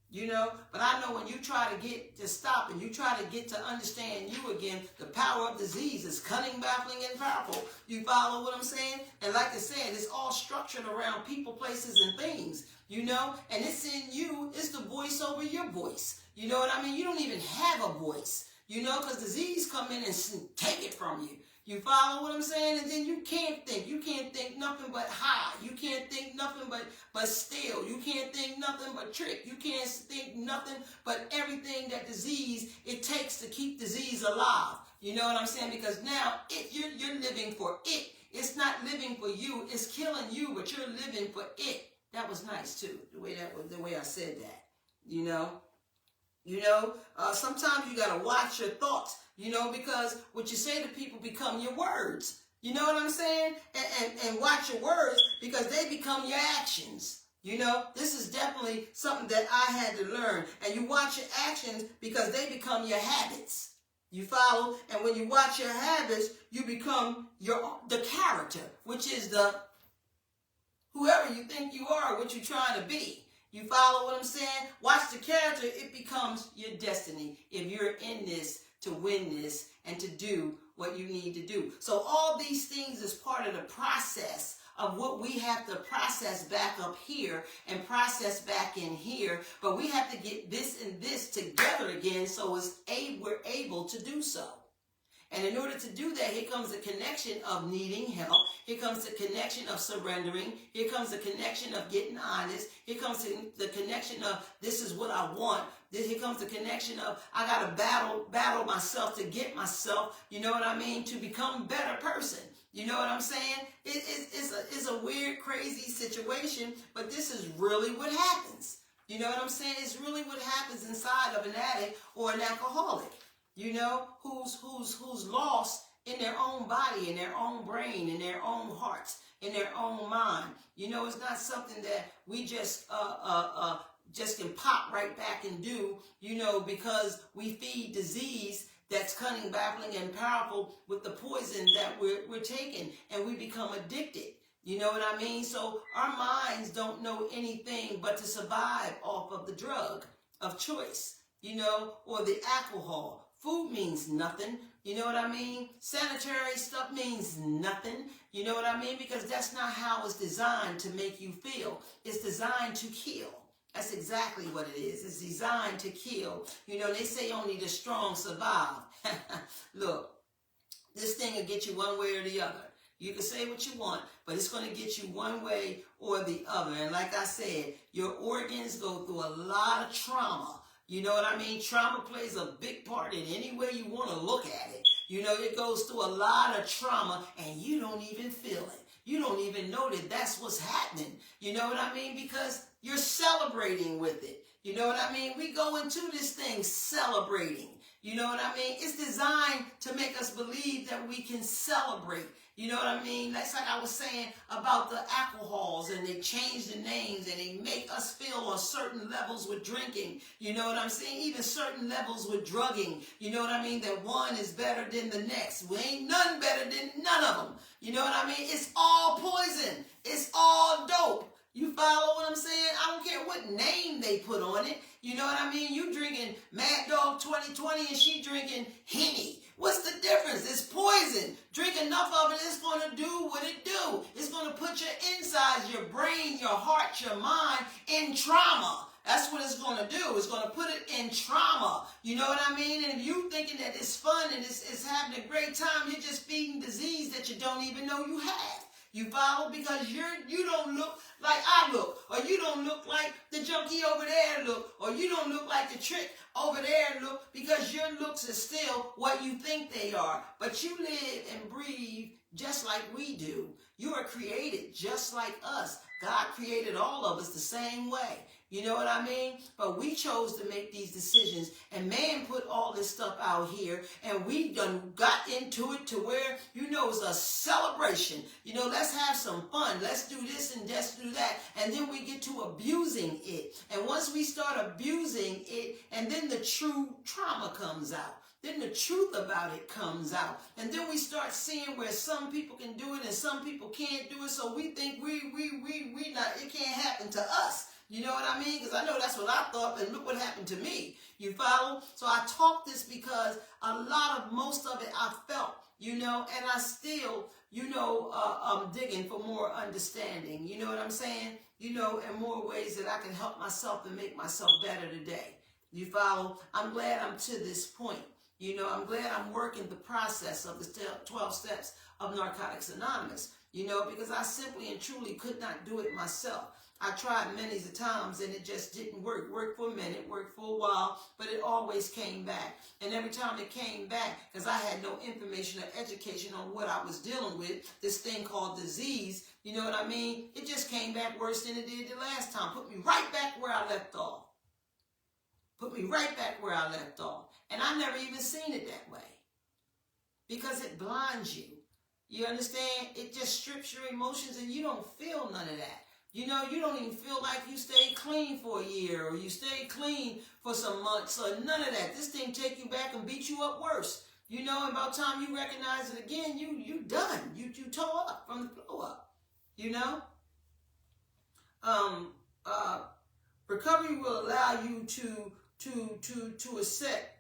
A: You know, but I know when you try to get to stop and you try to get to understand you again, the power of disease is cunning, baffling, and powerful. You follow what I'm saying? And like I said, it's all structured around people, places, and things, you know, and it's in you. It's the voice over your voice. You know what I mean? You don't even have a voice, you know, because disease come in and take it from you. You follow what I'm saying? And then you can't think. You can't think nothing but high. You can't think nothing but steal. You can't think nothing but trick. You can't think nothing but everything that disease, it takes to keep disease alive. You know what I'm saying? Because now you're living for it. It's not living for you. It's killing you, but you're living for it. That was nice too, the way I said that. You know? Sometimes you got to watch your thoughts, you know, because what you say to people become your words. You know what I'm saying? And watch your words because they become your actions. You know, this is definitely something that I had to learn. And you watch your actions because they become your habits. You follow? And when you watch your habits, you become the character, which is the whoever you think you are, what you're trying to be. You follow what I'm saying? Watch the character. It becomes your destiny if you're in this to win this and to do what you need to do. So all these things is part of the process of what we have to process back up here and process back in here. But we have to get this and this together again so we're able to do so. And in order to do that, here comes the connection of needing help. Here comes the connection of surrendering. Here comes the connection of getting honest. Here comes the connection of this is what I want. Here comes the connection of I got to battle myself to get myself, you know what I mean, to become a better person. You know what I'm saying? It's a weird, crazy situation, but this is really what happens. You know what I'm saying? It's really what happens inside of an addict or an alcoholic. You know, who's lost in their own body, in their own brain, in their own hearts, in their own mind. You know, it's not something that we just can pop right back and do, you know, because we feed disease that's cunning, baffling, and powerful with the poison that we're taking, and we become addicted. You know what I mean? So our minds don't know anything but to survive off of the drug of choice, you know, or the alcohol. Food means nothing. You know what I mean? Sanitary stuff means nothing. You know what I mean? Because that's not how it's designed to make you feel. It's designed to kill. That's exactly what it is. It's designed to kill. You know, they say only the strong survive. Look, this thing will get you one way or the other. You can say what you want, but it's going to get you one way or the other. And like I said, your organs go through a lot of trauma. You know what I mean? Trauma plays a big part in any way you want to look at it. You know, it goes through a lot of trauma and you don't even feel it. You don't even know that that's what's happening. You know what I mean? Because you're celebrating with it. You know what I mean? We go into this thing celebrating. You know what I mean? It's designed to make us believe that we can celebrate. You know what I mean? That's like I was saying about the alcohols, and they change the names and they make us feel on certain levels with drinking. You know what I'm saying? Even certain levels with drugging. You know what I mean? That one is better than the next. We ain't none better than none of them. You know what I mean? It's all poison. It's all dope. You follow what I'm saying? I don't care what name they put on it. You know what I mean? You drinking Mad Dog 2020 and she drinking Henny. What's the difference? It's poison. Drink enough of it, it's going to do what it do. It's going to put your insides, your brain, your heart, your mind in trauma. That's what it's going to do. It's going to put it in trauma. You know what I mean? And if you thinking that it's fun and it's having a great time, you're just feeding disease that you don't even know you have. You follow? Because you don't look like I look, or you don't look like the junkie over there look, or you don't look like the trick over there look, because your looks is still what you think they are. But you live and breathe just like we do. You are created just like us. God created all of us the same way. You know what I mean? But we chose to make these decisions, and man put all this stuff out here, and we done got into it to where, it's a celebration. Let's have some fun. Let's do this and let's do that. And then we get to abusing it. And once we start abusing it, and then the true trauma comes out. Then the truth about it comes out. And then we start seeing where some people can do it and some people can't do it. So we think it can't happen to us. You know what I mean? Because I know that's what I thought, and look what happened to me. You follow? So I talk this because most of it I felt, and I still, I'm digging for more understanding. You know what I'm saying? And more ways that I can help myself and make myself better today. You follow? I'm glad I'm to this point. I'm glad I'm working the process of the 12 steps of Narcotics Anonymous, because I simply and truly could not do it myself. I tried many times and it just didn't work. Worked for a minute, worked for a while, but it always came back. And every time it came back, because I had no information or education on what I was dealing with, this thing called disease, you know what I mean? It just came back worse than it did the last time. Put me right back where I left off. Put me right back where I left off. And I never even seen it that way. Because it blinds you. You understand? It just strips your emotions and you don't feel none of that. You don't even feel like you stayed clean for a year or you stayed clean for some months or none of that. This thing take you back and beat you up worse. And by the time you recognize it again, you done. You tore up from the floor up. Recovery will allow you to accept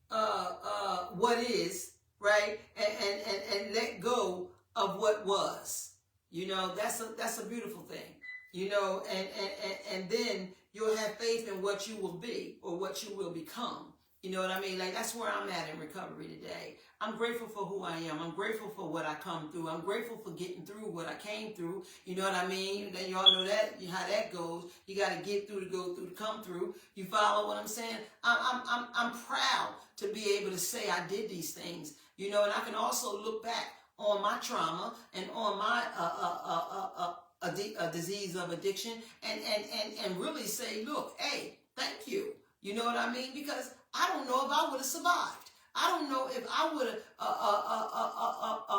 A: what is, right? And let go of what was. That's a beautiful thing. And then you'll have faith in what you will be or what you will become. You know what I mean? Like, that's where I'm at in recovery today. I'm grateful for who I am. I'm grateful for what I come through. I'm grateful for getting through what I came through. You know what I mean? Then y'all know that, how that goes. You got to get through to go through to come through. You follow what I'm saying? I'm proud to be able to say I did these things. And I can also look back on my trauma and on my a disease of addiction and really say, look, hey, thank you. You know what I mean? Because I don't know if I would have survived. I don't know if I would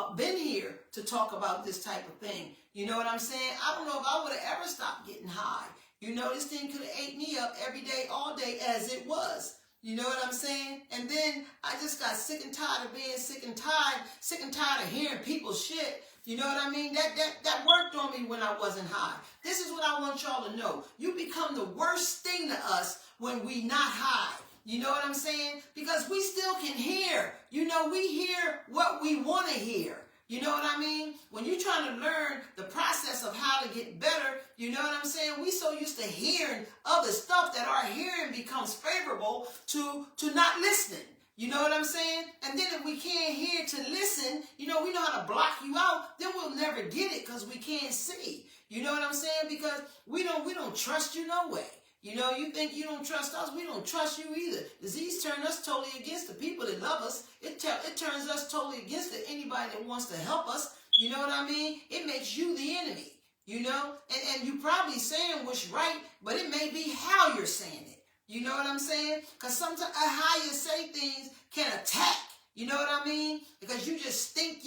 A: have been here to talk about this type of thing. You know what I'm saying? I don't know if I would have ever stopped getting high. This thing could have ate me up every day, all day as it was. You know what I'm saying? And then I just got sick and tired of being sick and tired of hearing people's shit. You know what I mean? That worked on me when I wasn't high. This is what I want y'all to know. You become the worst thing to us when we not high. You know what I'm saying? Because we still can hear. We hear what we want to hear. You know what I mean? When you're trying to learn the process of how to get better, you know what I'm saying? We so used to hearing other stuff that our hearing becomes favorable to not listening. You know what I'm saying? And then if we can't hear to listen, we know how to block you out, then we'll never get it because we can't see. You know what I'm saying? Because we don't trust you no way. You think you don't trust us, we don't trust you either. Disease turns us totally against the people that love us. It turns us totally against anybody that wants to help us. You know what I mean? It makes you the enemy, And you probably saying what's right, but it may be how you're saying it. You know what I'm saying? Because sometimes how you say things can attack. You know what I mean? Because you just think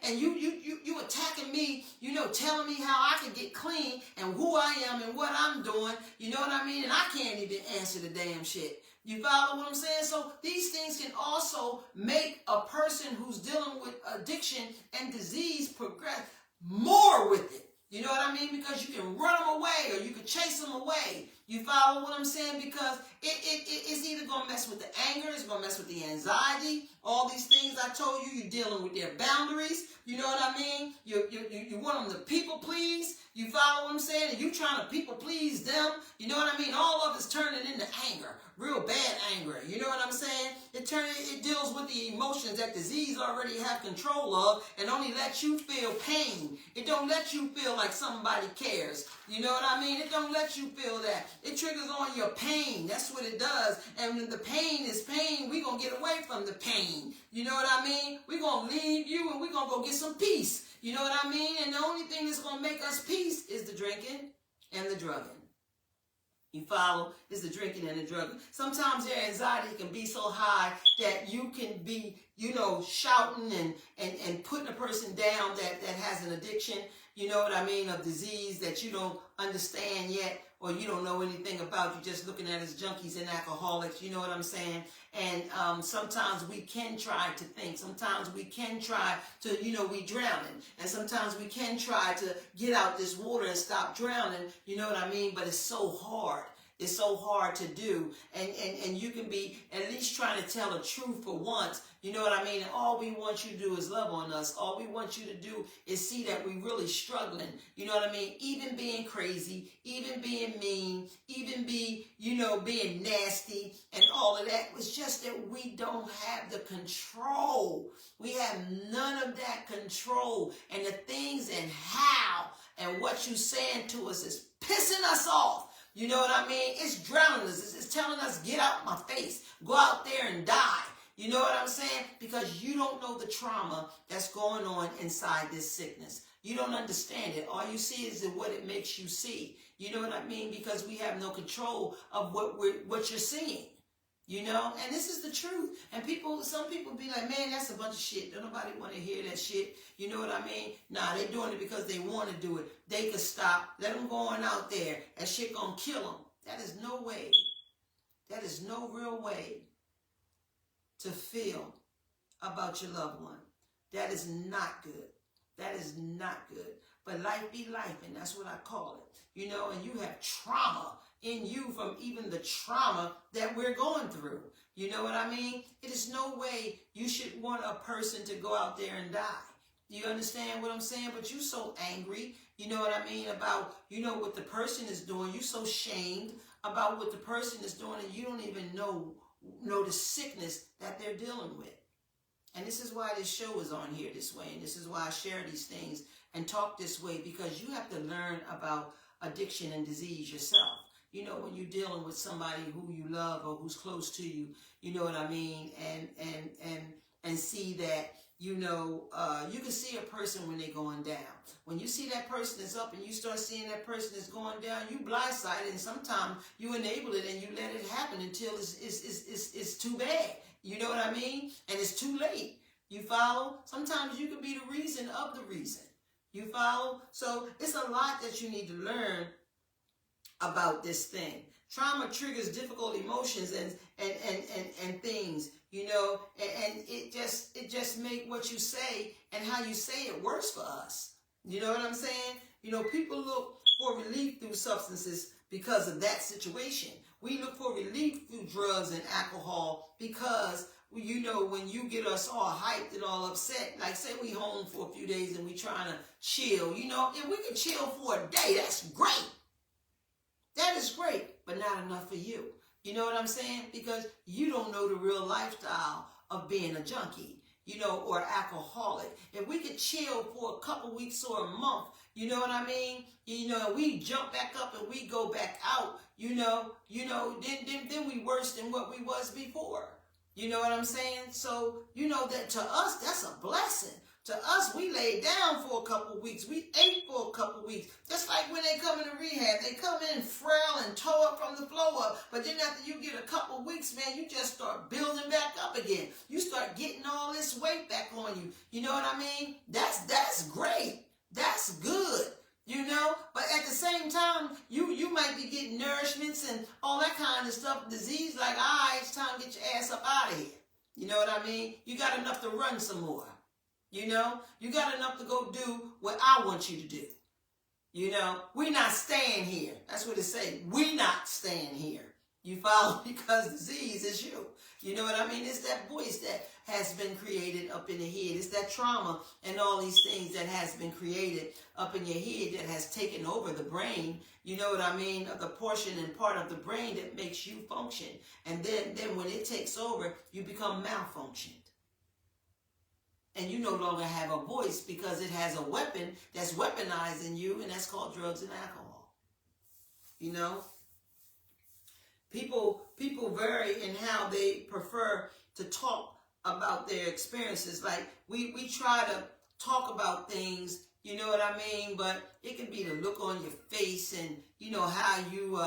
A: and you attacking me, telling me how I can get clean and who I am and what I'm doing, you know what I mean? And I can't even answer the damn shit. You follow what I'm saying? So these things can also make a person who's dealing with addiction and disease progress more with it. You know what I mean? Because you can run them away or you can chase them away. You follow what I'm saying? Because it's either going to mess with the anger, it's going to mess with the anxiety, all these things I told you, you're dealing with their boundaries. You know what I mean? You want them to people please. You follow what I'm saying? And you trying to people please them. You know what I mean? All of it's turning into anger, real bad anger. You know what I'm saying? It deals with the emotions that disease already have control of and only lets you feel pain. It don't let you feel like somebody cares. You know what I mean? It don't let you feel that. It triggers on your pain. That's what it does. And when the pain is pain, we're going to get away from the pain. You know what I mean? We're going to leave you and we're going to go get some peace. You know what I mean? And the only thing that's going to make us peace is the drinking and the drugging. You follow? Is the drinking and the drugging. Sometimes your anxiety can be so high that you can be, shouting and putting a person down that has an addiction, you know what I mean, of disease that you don't understand yet or you don't know anything about. You're just looking at as junkies and alcoholics, you know what I'm saying? And sometimes we can try to think. Sometimes we can try to, we drowning. And sometimes we can try to get out this water and stop drowning, you know what I mean? But it's so hard. It's so hard to do. And you can be at least trying to tell the truth for once. You know what I mean? And all we want you to do is love on us. All we want you to do is see that we're really struggling. You know what I mean? Even being crazy, even being mean, even being nasty and all of that. It's just that we don't have the control. We have none of that control. And the things and how and what you saying to us is pissing us off. You know what I mean? It's drowning us. It's telling us, get out my face. Go out there and die. You know what I'm saying? Because you don't know the trauma that's going on inside this sickness. You don't understand it. All you see is what it makes you see. You know what I mean? Because we have no control of what you're seeing. You know? And this is the truth. And some people be like, man, that's a bunch of shit. Don't nobody want to hear that shit. You know what I mean? Nah, they're doing it because they want to do it. They could stop. Let them go on out there. That shit gonna kill them. That is no way. That is no real way to feel about your loved one. That is not good. That is not good. But life be life, and that's what I call it. You know, and you have trauma in you from even the trauma that we're going through. You know what I mean? It is no way you should want a person to go out there and die. Do you understand what I'm saying? But you so angry, you know what I mean, about, what the person is doing. You so shamed about what the person is doing, and you don't even know the sickness that they're dealing with. And this is why this show is on here this way, and this is why I share these things and talk this way, because you have to learn about addiction and disease yourself. You know, when you're dealing with somebody who you love or who's close to you, you know what I mean, and see that, you can see a person when they're going down. When you see that person is up and you start seeing that person is going down, you blindsided, and sometimes you enable it and you let it happen until it's too bad. You know what I mean? And it's too late. You follow? Sometimes you can be the reason of the reason. You follow? So it's a lot that you need to learn about this thing. Trauma triggers difficult emotions and things, and it just make what you say and how you say it worse for us. You know what I'm saying? People look for relief through substances because of that situation. We look for relief through drugs and alcohol because, when you get us all hyped and all upset, like say we home for a few days and we trying to chill, if we can chill for a day, that's great. That is great, but not enough for you. You know what I'm saying? Because you don't know the real lifestyle of being a junkie, or alcoholic. If we could chill for a couple weeks or a month, you know what I mean? We jump back up and we go back out, then we worse than what we was before. You know what I'm saying? So, that to us, that's a blessing. To us, we laid down for a couple weeks. We ate for a couple weeks. Just like when they come into rehab, they come in frail and tore up from the floor up. But then after you get a couple weeks, man, you just start building back up again. You start getting all this weight back on you. You know what I mean? That's great. That's good. But at the same time, you might be getting nourishments and all that kind of stuff, disease, like, all right, it's time to get your ass up out of here. You know what I mean? You got enough to run some more. You got enough to go do what I want you to do. We're not staying here. That's what it say. We're not staying here. You follow? Because disease is you. You know what I mean? It's that voice that has been created up in the head. It's that trauma and all these things that has been created up in your head that has taken over the brain. You know what I mean? The portion and part of the brain that makes you function. And then when it takes over, you become malfunctioned. And you no longer have a voice because it has a weapon that's weaponizing you, and that's called drugs and alcohol. You know? People vary in how they prefer to talk about their experiences. Like, we try to talk about things, you know what I mean? But it can be the look on your face and, you know, how you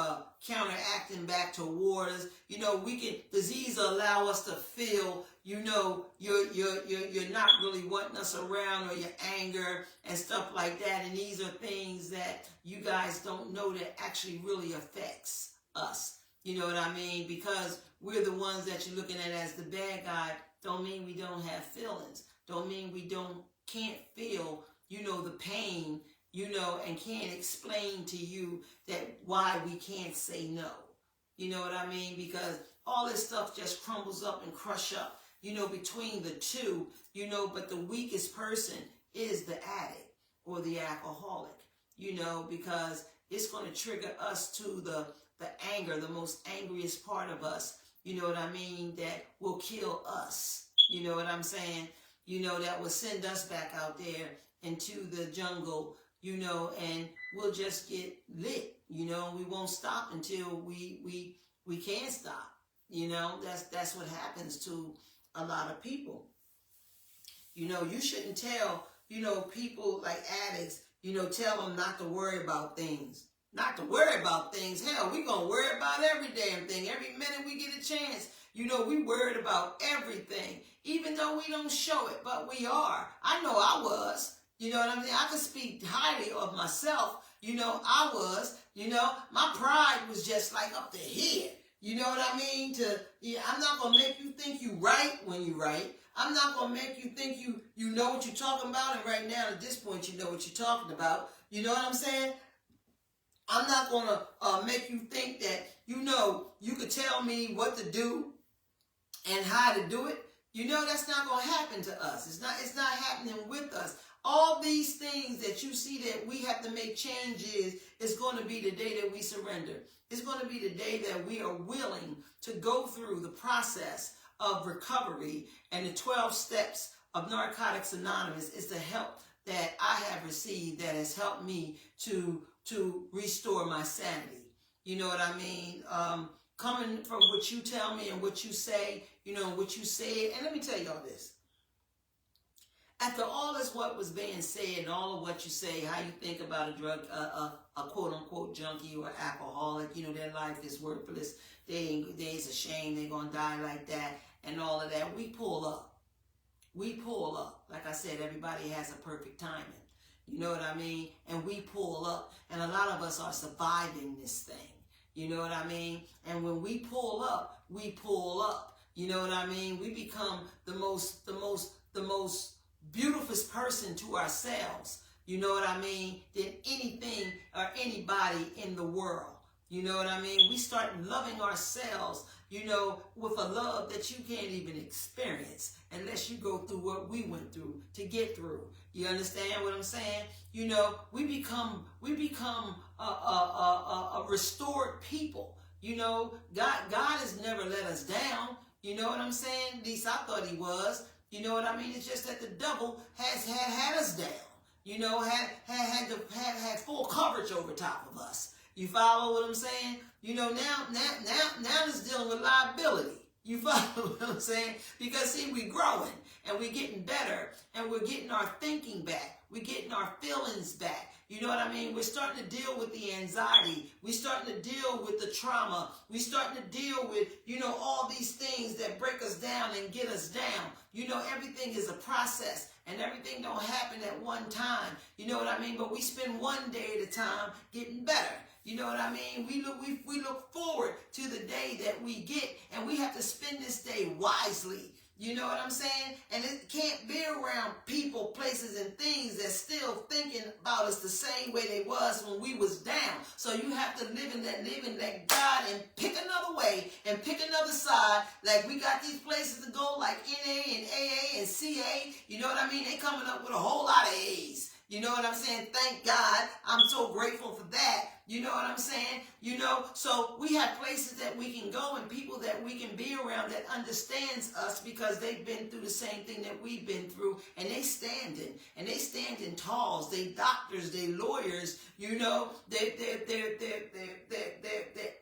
A: counteracting back toward us. You know, disease will allow us to feel, you know, you're not really wanting us around, or your anger and stuff like that. And these are things that you guys don't know that actually really affects us. You know what I mean? Because we're the ones that you're looking at as the bad guy. Don't mean we don't have feelings. Don't mean we can't feel, you know, the pain, you know, and can't explain to you that why we can't say no. You know what I mean? Because all this stuff just crumbles up and crush up, you know, between the two, you know, but the weakest person is the addict or the alcoholic, you know, because it's going to trigger us to the anger, the most angriest part of us, you know what I mean, that will kill us, you know what I'm saying, you know, that will send us back out there into the jungle, you know, and we'll just get lit, you know, we won't stop until we can't stop, you know, that's what happens to a lot of people. You know, you shouldn't tell, you know, people like addicts, you know, tell them not to worry about things. Not to worry about things. Hell, we gonna worry about every damn thing. Every minute we get a chance. You know, we worried about everything. Even though we don't show it, but we are. I know I was. You know what I mean? I can speak highly of myself. You know, I was. You know, my pride was just like up to here. You know what I mean? I'm not gonna make you think you right when you right. I'm not gonna make you think you know what you're talking about. And right now, at this point, you know what you're talking about. You know what I'm saying? I'm not going to make you think that, you know, you could tell me what to do and how to do it. You know, that's not going to happen to us. It's not happening with us. All these things that you see that we have to make changes is going to be the day that we surrender. It's going to be the day that we are willing to go through the process of recovery, and the 12 steps of Narcotics Anonymous is the help that I have received that has helped me to restore my sanity. You know what I mean? Coming from what you tell me and what you say, you know, what you say. And let me tell y'all this. After all this what was being said and all of what you say, how you think about a quote-unquote junkie or alcoholic, you know, their life is worthless, it's a shame they're going to die like that, and all of that, we pull up. We pull up. Like I said, everybody has a perfect timing. You know what I mean? And we pull up. And a lot of us are surviving this thing. You know what I mean? And when we pull up, we pull up. You know what I mean? We become the most beautiful person to ourselves. You know what I mean? Than anything or anybody in the world. You know what I mean? We start loving ourselves, you know, with a love that you can't even experience unless you go through what we went through to get through. You understand what I'm saying? You know, we become a restored people. You know, God has never let us down. You know what I'm saying? At least I thought he was. You know what I mean? It's just that the devil has had us down. You know, had full coverage over top of us. You follow what I'm saying? You know, now it's dealing with liability. You follow what I'm saying? Because see, we're growing and we're getting better and we're getting our thinking back. We're getting our feelings back. You know what I mean? We're starting to deal with the anxiety. We're starting to deal with the trauma. We're starting to deal with, you know, all these things that break us down and get us down. You know, everything is a process and everything don't happen at one time. You know what I mean? But we spend one day at a time getting better. You know what I mean? We look forward to the day that we get, and we have to spend this day wisely. You know what I'm saying? And it can't be around people, places, and things that's still thinking about us the same way they was when we was down. So you have to live in that God and pick another way and pick another side. Like we got these places to go like NA and AA and CA. You know what I mean? They coming up with a whole lot of A's. You know what I'm saying? Thank God. I'm so grateful for that. You know what I'm saying? You know, so we have places that we can go and people that we can be around that understands us because they've been through the same thing that we've been through, and they standing tall. They doctors, they lawyers. You know, they're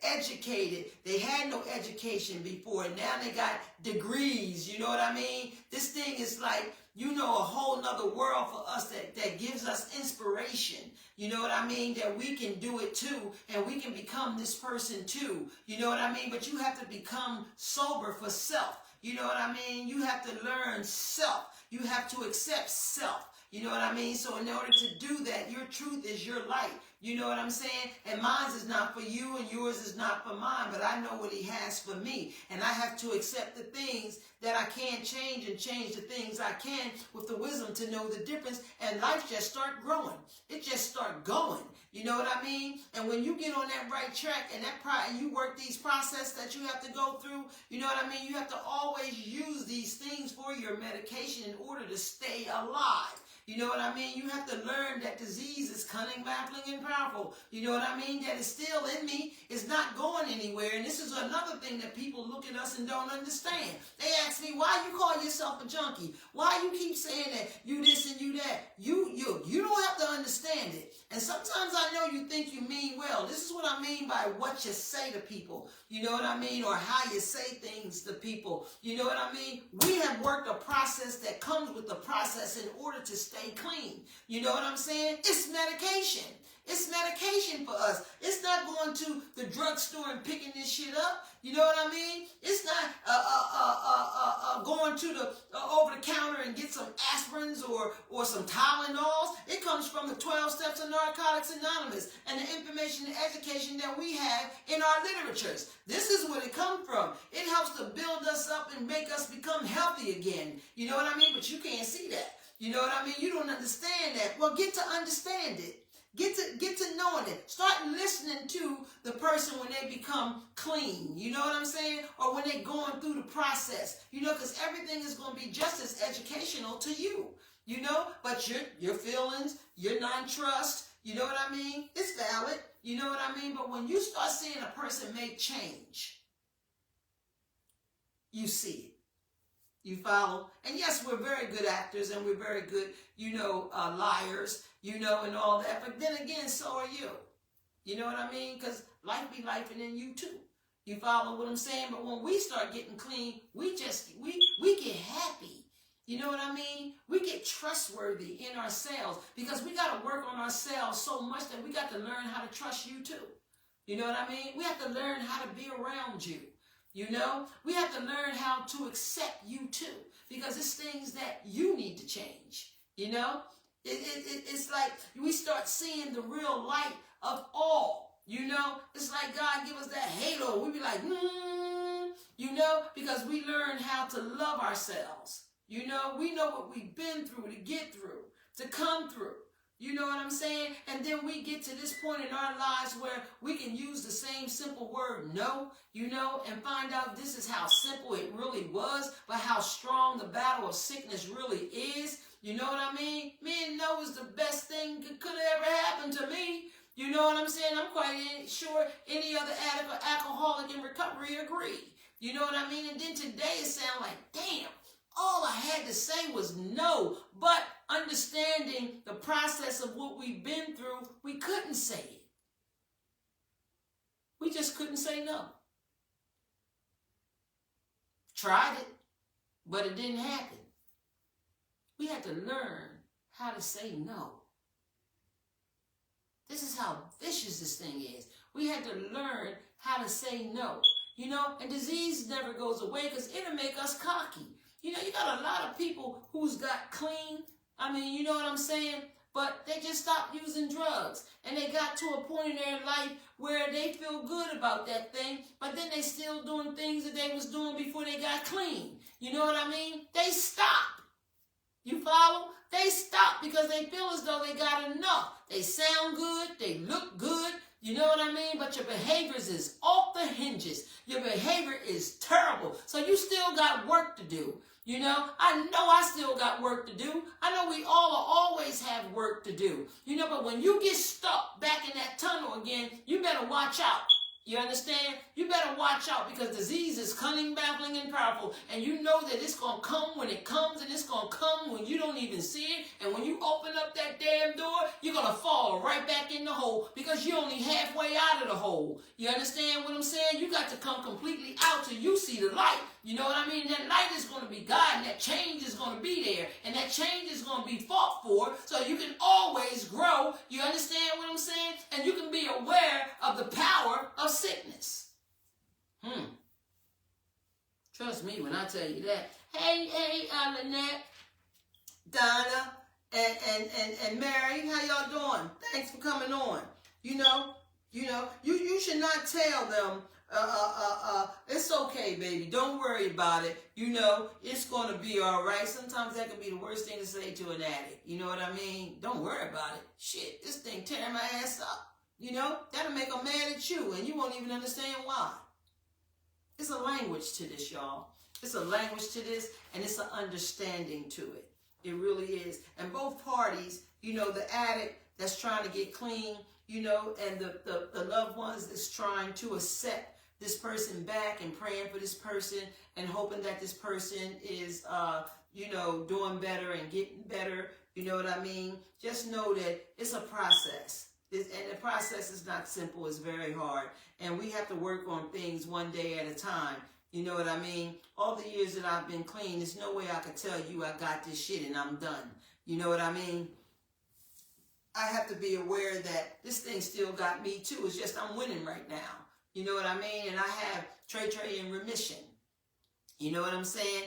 A: educated. They had no education before, and now they got degrees. You know what I mean? This thing is like, you know, a whole nother world for us that gives us inspiration. You know what I mean? That we can do it too, and we can become this person too. You know what I mean? But you have to become sober for self. You know what I mean? You have to learn self. You have to accept self. You know what I mean? So in order to do that, your truth is your light. You know what I'm saying? And mine is not for you and yours is not for mine, but I know what he has for me. And I have to accept the things that I can't change and change the things I can with the wisdom to know the difference. And life just start growing. It just start going. You know what I mean? And when you get on that right track and and you work these processes that you have to go through, you know what I mean? You have to always use these things for your medication in order to stay alive. You know what I mean? You have to learn that disease is cunning, baffling, and powerful. You know what I mean? That it's still in me. It's not going anywhere. And this is another thing that people look at us and don't understand. They ask me, why you call yourself a junkie? Why you keep saying that you this and you that? You don't have to understand it. And sometimes I know you think you mean well. This is what I mean by what you say to people. You know what I mean? Or how you say things to people. You know what I mean? We have worked a process that comes with the process in order to stay clean. You know what I'm saying? It's medication. It's medication for us. It's not going to the drugstore and picking this shit up. You know what I mean? It's not going to the over the counter and get some aspirins or some Tylenols. It comes from the 12 Steps of Narcotics Anonymous and the information and education that we have in our literatures. This is where it comes from. It helps to build us up and make us become healthy again. You know what I mean? But you can't see that. You know what I mean? You don't understand that. Well, get to understand it. Get to knowing it. Start listening to the person when they become clean. You know what I'm saying? Or when they're going through the process. You know, because everything is going to be just as educational to you. You know, but your feelings, your non-trust, you know what I mean? It's valid. You know what I mean? But when you start seeing a person make change, you see it. You follow? And yes, we're very good actors and we're very good, you know, liars, you know, and all that. But then again, so are you. You know what I mean? Because life be life and then you too. You follow what I'm saying? But when we start getting clean, we get happy. You know what I mean? We get trustworthy in ourselves because we got to work on ourselves so much that we got to learn how to trust you too. You know what I mean? We have to learn how to be around you. You know, we have to learn how to accept you too, because it's things that you need to change. You know, it's like we start seeing the real light of all. You know, it's like God give us that halo. We be like, you know, because we learn how to love ourselves. You know, we know what we've been through to get through, to come through. You know what I'm saying? And then we get to this point in our lives where we can use the same simple word no, you know, and find out this is how simple it really was, but how strong the battle of sickness really is. You know what I mean? Me, no is the best thing that could have ever happened to me. You know what I'm saying? I'm quite sure any other alcoholic in recovery agree. You know what I mean? And then today it sounds like, damn. All I had to say was no, but understanding the process of what we've been through, we couldn't say it. We just couldn't say no. Tried it, but it didn't happen. We had to learn how to say no. This is how vicious this thing is. We had to learn how to say no. You know, and disease never goes away because it'll make us cocky. You know, you got a lot of people who's got clean. I mean, you know what I'm saying? but they just stopped using drugs. And they got to a point in their life where they feel good about that thing, but then they still doing things that they was doing before they got clean. You know what I mean? They stop. You follow? They stop because they feel as though they got enough. They sound good. They look good. You know what I mean? But your behaviors is off the hinges. Your behavior is terrible. So you still got work to do. You know I still got work to do. I know we all always have work to do. You know, but when you get stuck back in that tunnel again, you better watch out. You understand? You better watch out because disease is cunning, baffling, and powerful. And you know that it's going to come when it comes, and it's going to come when you don't even see it. And when you open up that damn door, you're going to fall right back in the hole because you're only halfway out of the hole. You understand what I'm saying? You got to come completely out till you see the light. You know what I mean? That light is going to be God, and that change is going to be there. And that change is going to be fought for so you can always grow. You understand what I'm saying? And you can be aware of the power of sickness. Trust me when I tell you that. Hey, Lynette, Donna, and Mary, how y'all doing? Thanks for coming on. You should not tell them, it's okay, baby. Don't worry about it. You know, it's going to be all right. Sometimes that could be the worst thing to say to an addict. You know what I mean? Don't worry about it. Shit, this thing tearing my ass up. You know, that'll make them mad at you, and you won't even understand why. It's a language to this, y'all. It's a language to this, and it's an understanding to it. It really is. And both parties, you know, the addict that's trying to get clean, you know, and the loved ones that's trying to accept this person back and praying for this person and hoping that this person is, doing better and getting better. You know what I mean? Just know that it's a process. And the process is not simple. It's very hard. And we have to work on things one day at a time. You know what I mean? All the years that I've been clean, there's no way I could tell you I got this shit and I'm done. You know what I mean? I have to be aware that this thing still got me too. It's just I'm winning right now. You know what I mean? And I have Trey in remission. You know what I'm saying?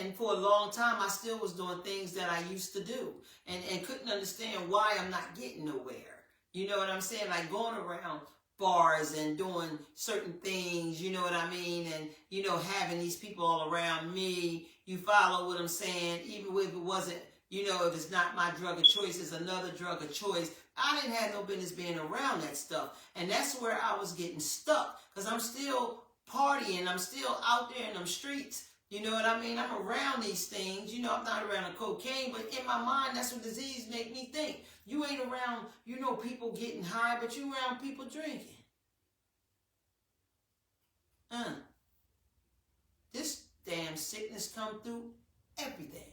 A: And for a long time, I still was doing things that I used to do and couldn't understand why I'm not getting nowhere. You know what I'm saying? Like going around bars and doing certain things, you know what I mean? And, you know, having these people all around me. You follow what I'm saying? Even if it wasn't, you know, if it's not my drug of choice, it's another drug of choice. I didn't have no business being around that stuff. And that's where I was getting stuck because I'm still partying. I'm still out there in them streets. You know what I mean? I'm around these things. You know, I'm not around the cocaine, but in my mind, that's what disease make me think. You ain't around, you know, people getting high, but you around people drinking. This damn sickness come through everything.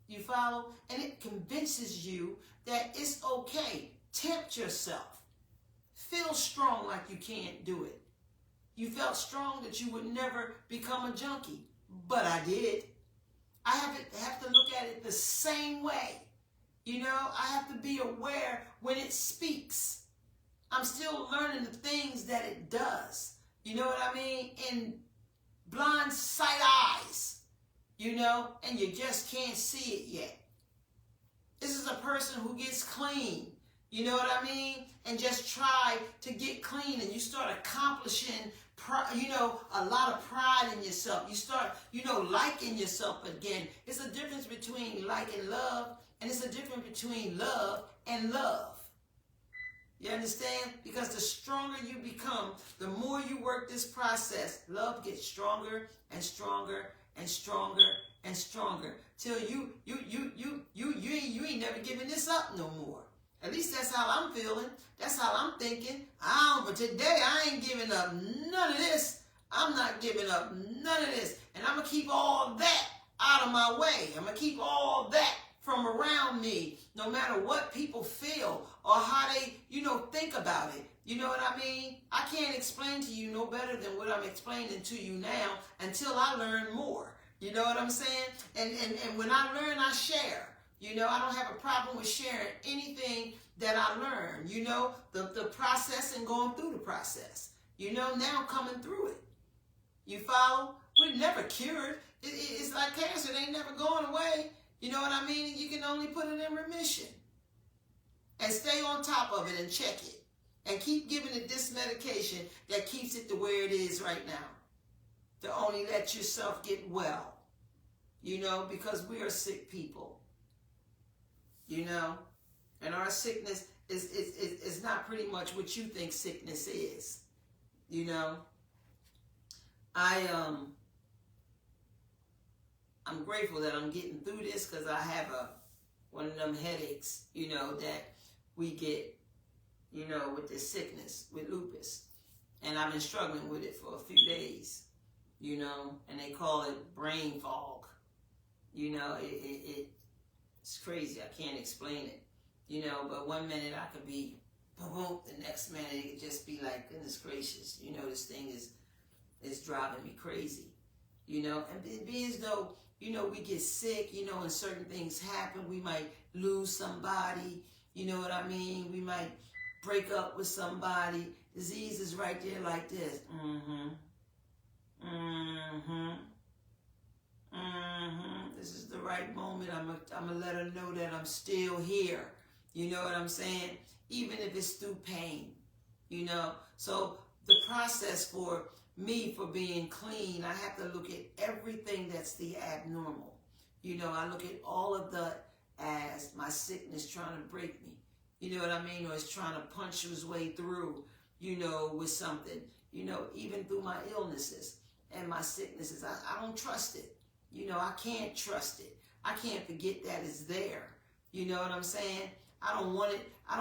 A: You follow? And it convinces you that it's okay. Tempt yourself. Feel strong like you can't do it. You felt strong that you would never become a junkie, but I did. I have to look at it the same way. You know, I have to be aware when it speaks. I'm still learning the things that it does. You know what I mean? In blind sight eyes, you know, and you just can't see it yet. This is a person who gets clean. You know what I mean? And just try to get clean and you start accomplishing, you know, a lot of pride in yourself. You start, you know, liking yourself again. It's a difference between like and love, and it's a difference between love and love. You understand? Because the stronger you become, the more you work this process, love gets stronger and stronger and stronger and stronger till you ain't never giving this up no more. At least that's how I'm feeling. That's how I'm thinking. But today I ain't giving up none of this. I'm not giving up none of this. And I'm going to keep all that out of my way. I'm going to keep all that from around me, no matter what people feel or how they, you know, think about it. You know what I mean? I can't explain to you no better than what I'm explaining to you now until I learn more. You know what I'm saying? And when I learn, I share. You know, I don't have a problem with sharing anything that I learn. You know, the process and going through the process. You know, now coming through it. You follow? We're never cured. It's like cancer. It ain't never going away. You know what I mean? You can only put it in remission. And stay on top of it and check it. And keep giving it this medication that keeps it to where it is right now. To only let yourself get well. You know, because we are sick people. You know? And our sickness is not pretty much what you think sickness is. You know? I'm grateful that I'm getting through this because I have one of them headaches, you know, that we get, you know, with this sickness, with lupus. And I've been struggling with it for a few days, you know, and they call it brain fog. You know, it's crazy. I can't explain it, you know, but one minute I could be, boom, boom, the next minute it could just be like, goodness gracious, you know, this thing is driving me crazy, you know, and it be as though, you know, we get sick, you know, and certain things happen. We might lose somebody, you know what I mean? We might break up with somebody. Disease is right there like this. This is the right moment. I'm gonna let her know that I'm still here. You know what I'm saying? Even if it's through pain, you know. So the process for me for being clean, I have to look at everything that's the abnormal. You know, I look at all of that as my sickness trying to break me. You know what I mean? Or it's trying to punch its way through, you know, with something. You know, even through my illnesses and my sicknesses, I don't trust it. You know, I can't trust it. I can't forget that it's there. You know what I'm saying? I don't want it. I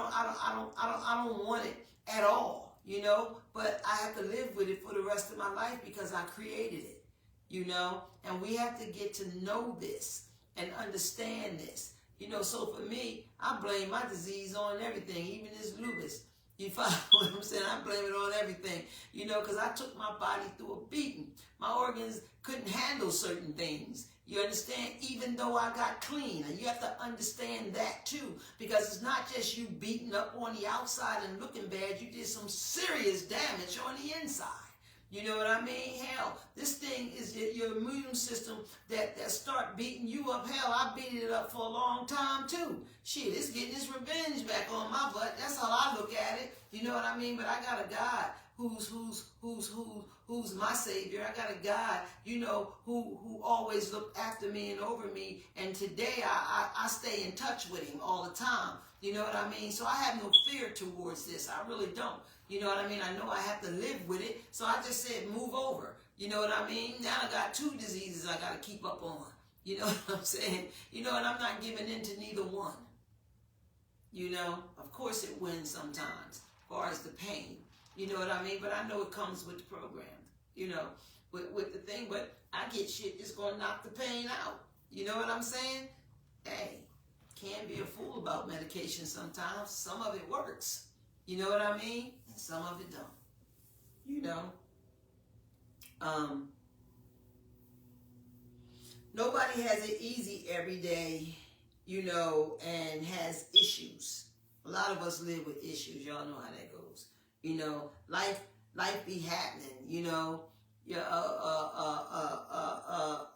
A: don't want it at all, you know, but I have to live with it for the rest of my life because I created it, you know, and we have to get to know this and understand this, you know. So for me, I blame my disease on everything, even this lupus. You follow what I'm saying? I blame it on everything, you know, because I took my body through a beating. My organs couldn't handle certain things. You understand? Even though I got clean. And you have to understand that too. Because it's not just you beating up on the outside and looking bad. You did some serious damage on the inside. You know what I mean? Hell, this thing is your immune system that start beating you up. Hell, I beat it up for a long time too. Shit, it's getting its revenge back on my butt. That's how I look at it. You know what I mean? But I got a God who's my savior. I got a God, you know, who always looked after me and over me. And today I stay in touch with him all the time. You know what I mean? So I have no fear towards this. I really don't. You know what I mean? I know I have to live with it. So I just said, move over. You know what I mean? Now I got 2 diseases I got to keep up on. You know what I'm saying? You know, and I'm not giving in to neither one. You know, of course it wins sometimes, as far as the pain. You know what I mean? But I know it comes with the program, you know, with the thing. But I get shit that's going to knock the pain out. You know what I'm saying? Hey, can't be a fool about medication sometimes. Some of it works. You know what I mean? And some of it don't. You know? Nobody has it easy every day, you know, and has issues. A lot of us live with issues. Y'all know how that goes. You know, life be happening, you know.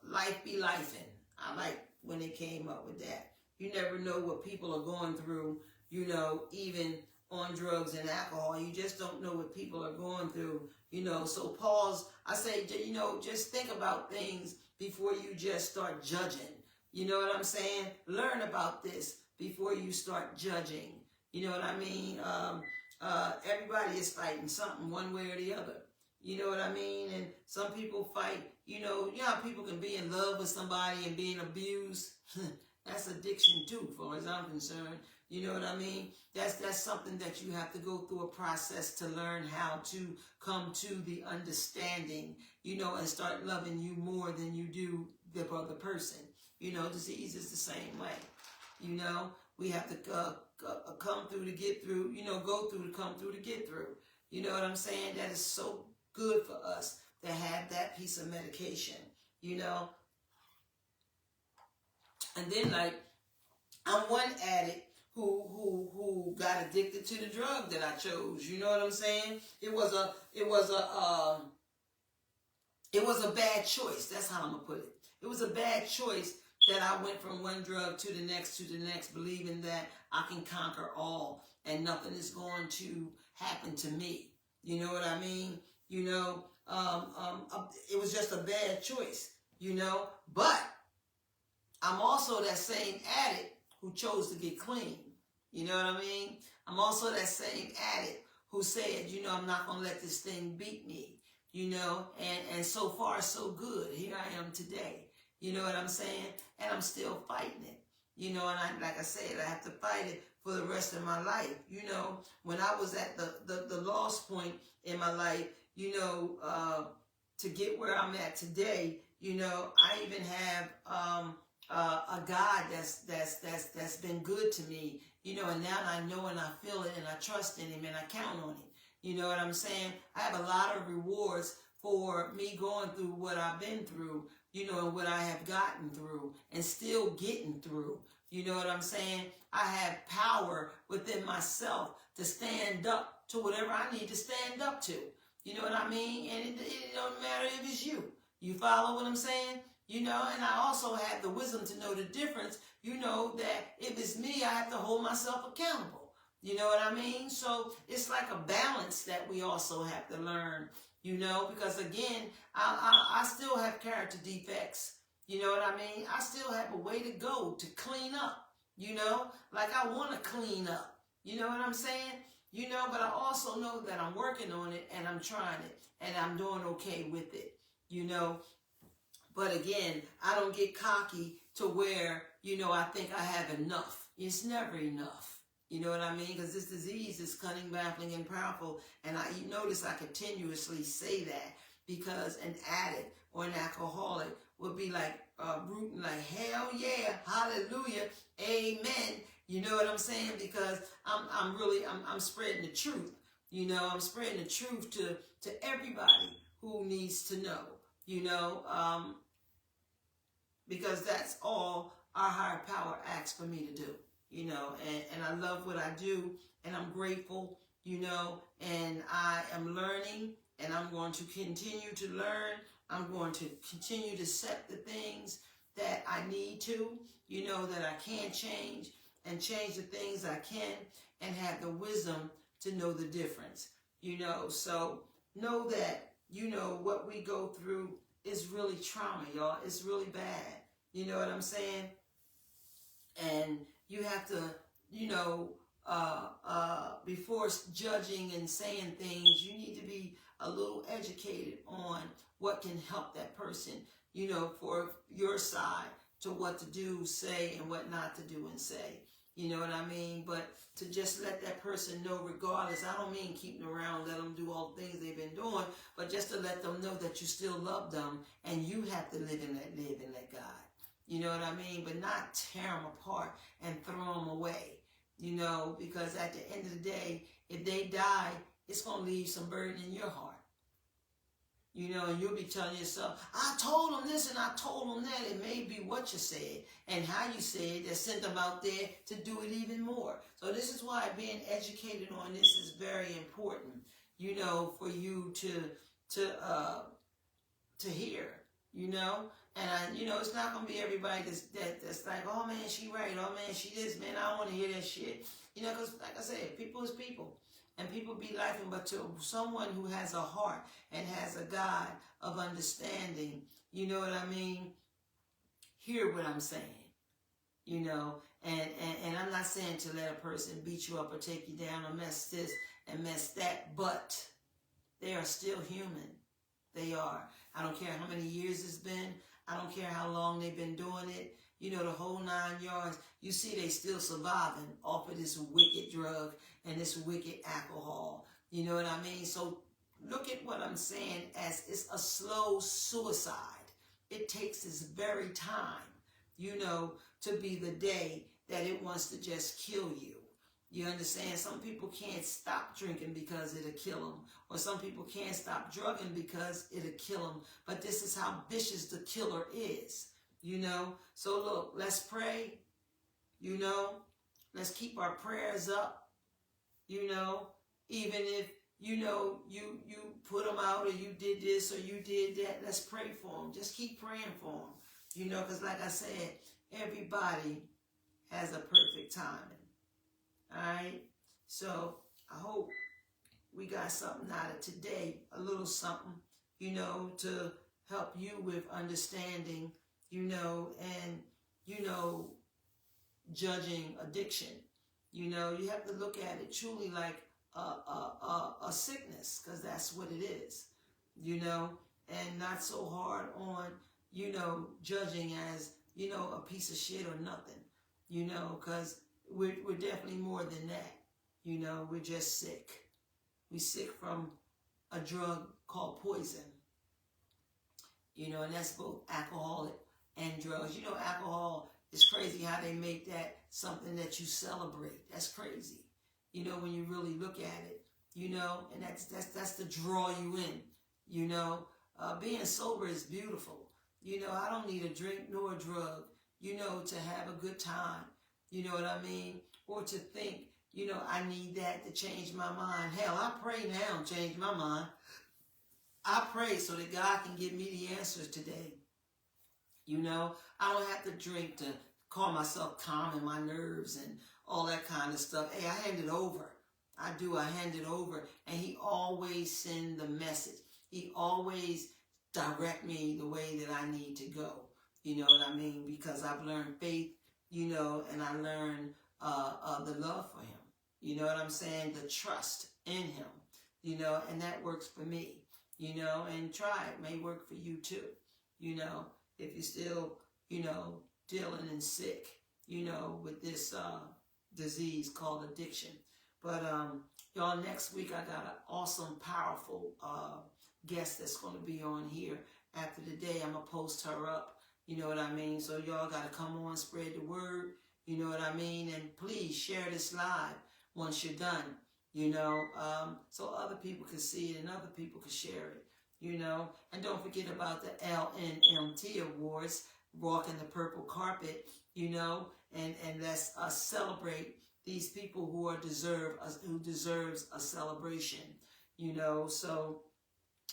A: Life be lifing. I like when they came up with that. You never know what people are going through, you know, even on drugs and alcohol. You just don't know what people are going through, you know. So pause. I say, you know, just think about things before you just start judging. You know what I'm saying? Learn about this before you start judging. You know what I mean? Everybody is fighting something one way or the other. You know what I mean? And some people fight, you know how people can be in love with somebody and being abused? That's addiction too, as far as I'm concerned. You know what I mean? That's something that you have to go through a process to learn how to come to the understanding, you know, and start loving you more than you do the other person. You know, disease is the same way. You know, we have to come through to get through, you know, go through to come through to get through. You know what I'm saying? That is so good for us to have that piece of medication, you know. And then, like, I'm one addict who got addicted to the drug that I chose. You know what I'm saying? It was a bad choice. That's how I'm gonna put it. It was a bad choice that I went from one drug to the next, believing that I can conquer all and nothing is going to happen to me. You know what I mean? You know, it was just a bad choice, you know, but I'm also that same addict who chose to get clean. You know what I mean? I'm also that same addict who said, you know, I'm not going to let this thing beat me, you know, and so far so good. Here I am today. You know what I'm saying? And I'm still fighting it. You know, and like I said, I have to fight it for the rest of my life. You know, when I was at the lost point in my life, you know, to get where I'm at today, you know, I even have a God that's been good to me, you know, and now I know and I feel it and I trust in him and I count on him. You know what I'm saying? I have a lot of rewards for me going through what I've been through, you know, and what I have gotten through and still getting through. You know what I'm saying? I have power within myself to stand up to whatever I need to stand up to. You know what I mean? And it don't matter if it's you. You follow what I'm saying? You know, and I also have the wisdom to know the difference. You know that if it's me, I have to hold myself accountable. You know what I mean? So it's like a balance that we also have to learn, you know, because again, I still have character defects. You know what I mean? I still have a way to go to clean up, you know, like I want to clean up. You know what I'm saying? You know, but I also know that I'm working on it and I'm trying it and I'm doing okay with it, you know. But again, I don't get cocky to where, you know, I think I have enough. It's never enough. You know what I mean? Because this disease is cunning, baffling, and powerful. And you notice I continuously say that because an addict or an alcoholic would be like rooting like, hell yeah, hallelujah, amen. You know what I'm saying? Because I'm spreading the truth. You know, I'm spreading the truth to everybody who needs to know. You know, because that's all our higher power asks for me to do, you know, and I love what I do and I'm grateful, you know, and I am learning and I'm going to continue to learn. I'm going to continue to set the things that I need to, you know, that I can change and change the things I can and have the wisdom to know the difference, you know, so know that, you know, what we go through is really trauma, y'all. It's really bad. You know what I'm saying? And you have to, you know, before judging and saying things, you need to be a little educated on what can help that person, you know, for your side to what to do, say, and what not to do and say. You know what I mean? But to just let that person know regardless, I don't mean keep them around, let them do all the things they've been doing, but just to let them know that you still love them and you have to live and let God. You know what I mean? But not tear them apart and throw them away, you know, because at the end of the day, if they die, it's going to leave some burden in your heart. You know, and you'll be telling yourself, I told them this and I told them that. It may be what you said and how you said that sent them out there to do it even more. So this is why being educated on this is very important, you know, for you to hear, you know. And, you know, it's not going to be everybody that's like, oh, man, she right. Oh, man, she this. Man, I don't want to hear that shit. You know, because like I said, people is people. And people be laughing, but to someone who has a heart and has a God of understanding, you know what I mean? Hear what I'm saying, you know? And I'm not saying to let a person beat you up or take you down or mess this and mess that, but they are still human. They are. I don't care how many years it's been. I don't care how long they've been doing it. You know, the whole 9 yards. You see they still surviving off of this wicked drug and this wicked alcohol. You know what I mean? So look at what I'm saying as it's a slow suicide. It takes its very time, you know, to be the day that it wants to just kill you. You understand? Some people can't stop drinking because it'll kill them. Or some people can't stop drugging because it'll kill them. But this is how vicious the killer is. You know, so look, let's pray, you know, let's keep our prayers up, you know, even if, you know, you put them out or you did this or you did that, let's pray for them. Just keep praying for them, You know, because like I said, everybody has a perfect timing. All right? So I hope we got something out of today, a little something, you know, to help you with understanding, you know, and, you know, judging addiction. You know, you have to look at it truly like a sickness, because that's what it is, you know, and not so hard on, you know, judging as, you know, a piece of shit or nothing, you know, because we're definitely more than that. You know, we're just sick. We're sick from a drug called poison, you know, and that's both alcoholic and drugs. You know, alcohol is crazy how they make that something that you celebrate. That's crazy, you know, when you really look at it, you know, and that's to draw you in, you know. Being sober is beautiful. You know, I don't need a drink nor a drug, you know, to have a good time. You know what I mean? Or to think, you know, I need that to change my mind. Hell, I pray now and change my mind. I pray so that God can give me the answers today. You know, I don't have to drink to call myself calming my nerves and all that kind of stuff. Hey, I hand it over. I do. I hand it over. And he always send the message. He always direct me the way that I need to go. You know what I mean? Because I've learned faith, you know, and I learned the love for him. You know what I'm saying? The trust in him, you know, and that works for me, you know, and try it. May work for you too, you know, if you're still, you know, dealing and sick, you know, with this disease called addiction. But y'all, next week I got an awesome, powerful guest that's going to be on here. After the day, I'm going to post her up. You know what I mean? So y'all got to come on, spread the word. You know what I mean? And please share this live once you're done, you know, so other people can see it and other people can share it, you know. And don't forget about the LNMT Awards, walking the purple carpet, you know, and let's celebrate these people who deserves a celebration, you know. So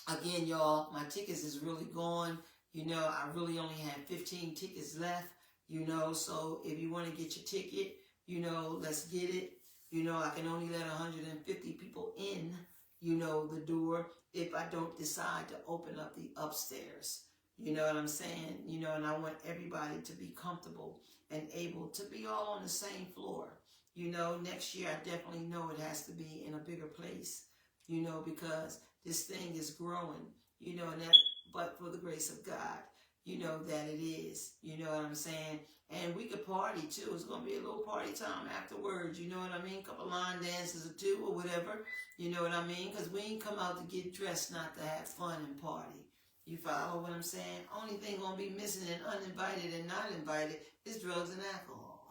A: again, y'all, my tickets is really gone. You know, I really only have 15 tickets left, you know. So if you want to get your ticket, you know, let's get it. You know, I can only let 150 people in, you know, the door if I don't decide to open up the upstairs. You know what I'm saying? You know, and I want everybody to be comfortable and able to be all on the same floor. You know, next year I definitely know it has to be in a bigger place, you know, because this thing is growing, you know, and that, but for the grace of God, you know, that it is, you know what I'm saying? And we could party too. It's going to be a little party time afterwards, you know what I mean? A couple line dances or two or whatever, you know what I mean? Because we ain't come out to get dressed not to have fun and party. You follow what I'm saying? Only thing going to be missing and uninvited and not invited is drugs and alcohol.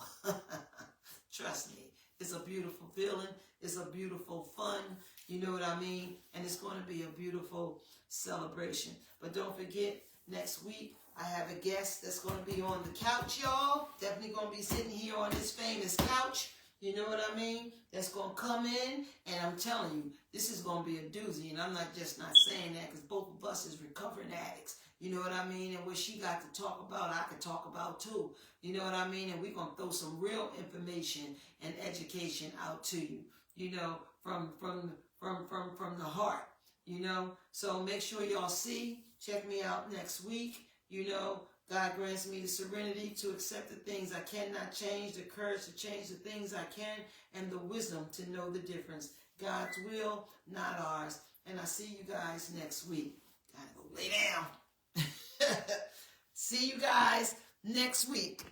A: Trust me. It's a beautiful feeling. It's a beautiful fun. You know what I mean? And it's going to be a beautiful celebration. But don't forget, next week, I have a guest that's going to be on the couch, y'all. Definitely going to be sitting here on this famous couch. You know what I mean? That's going to come in, and I'm telling you, this is going to be a doozy. And I'm not saying that because both of us is recovering addicts. You know what I mean? And what she got to talk about, I could talk about too. You know what I mean? And we're going to throw some real information and education out to you, you know, from the heart, you know. So make sure y'all check me out next week. You know, God grants me the serenity to accept the things I cannot change, the courage to change the things I can, and the wisdom to know the difference. God's will, not ours. And I see you guys next week. Gotta go lay down. See you guys next week.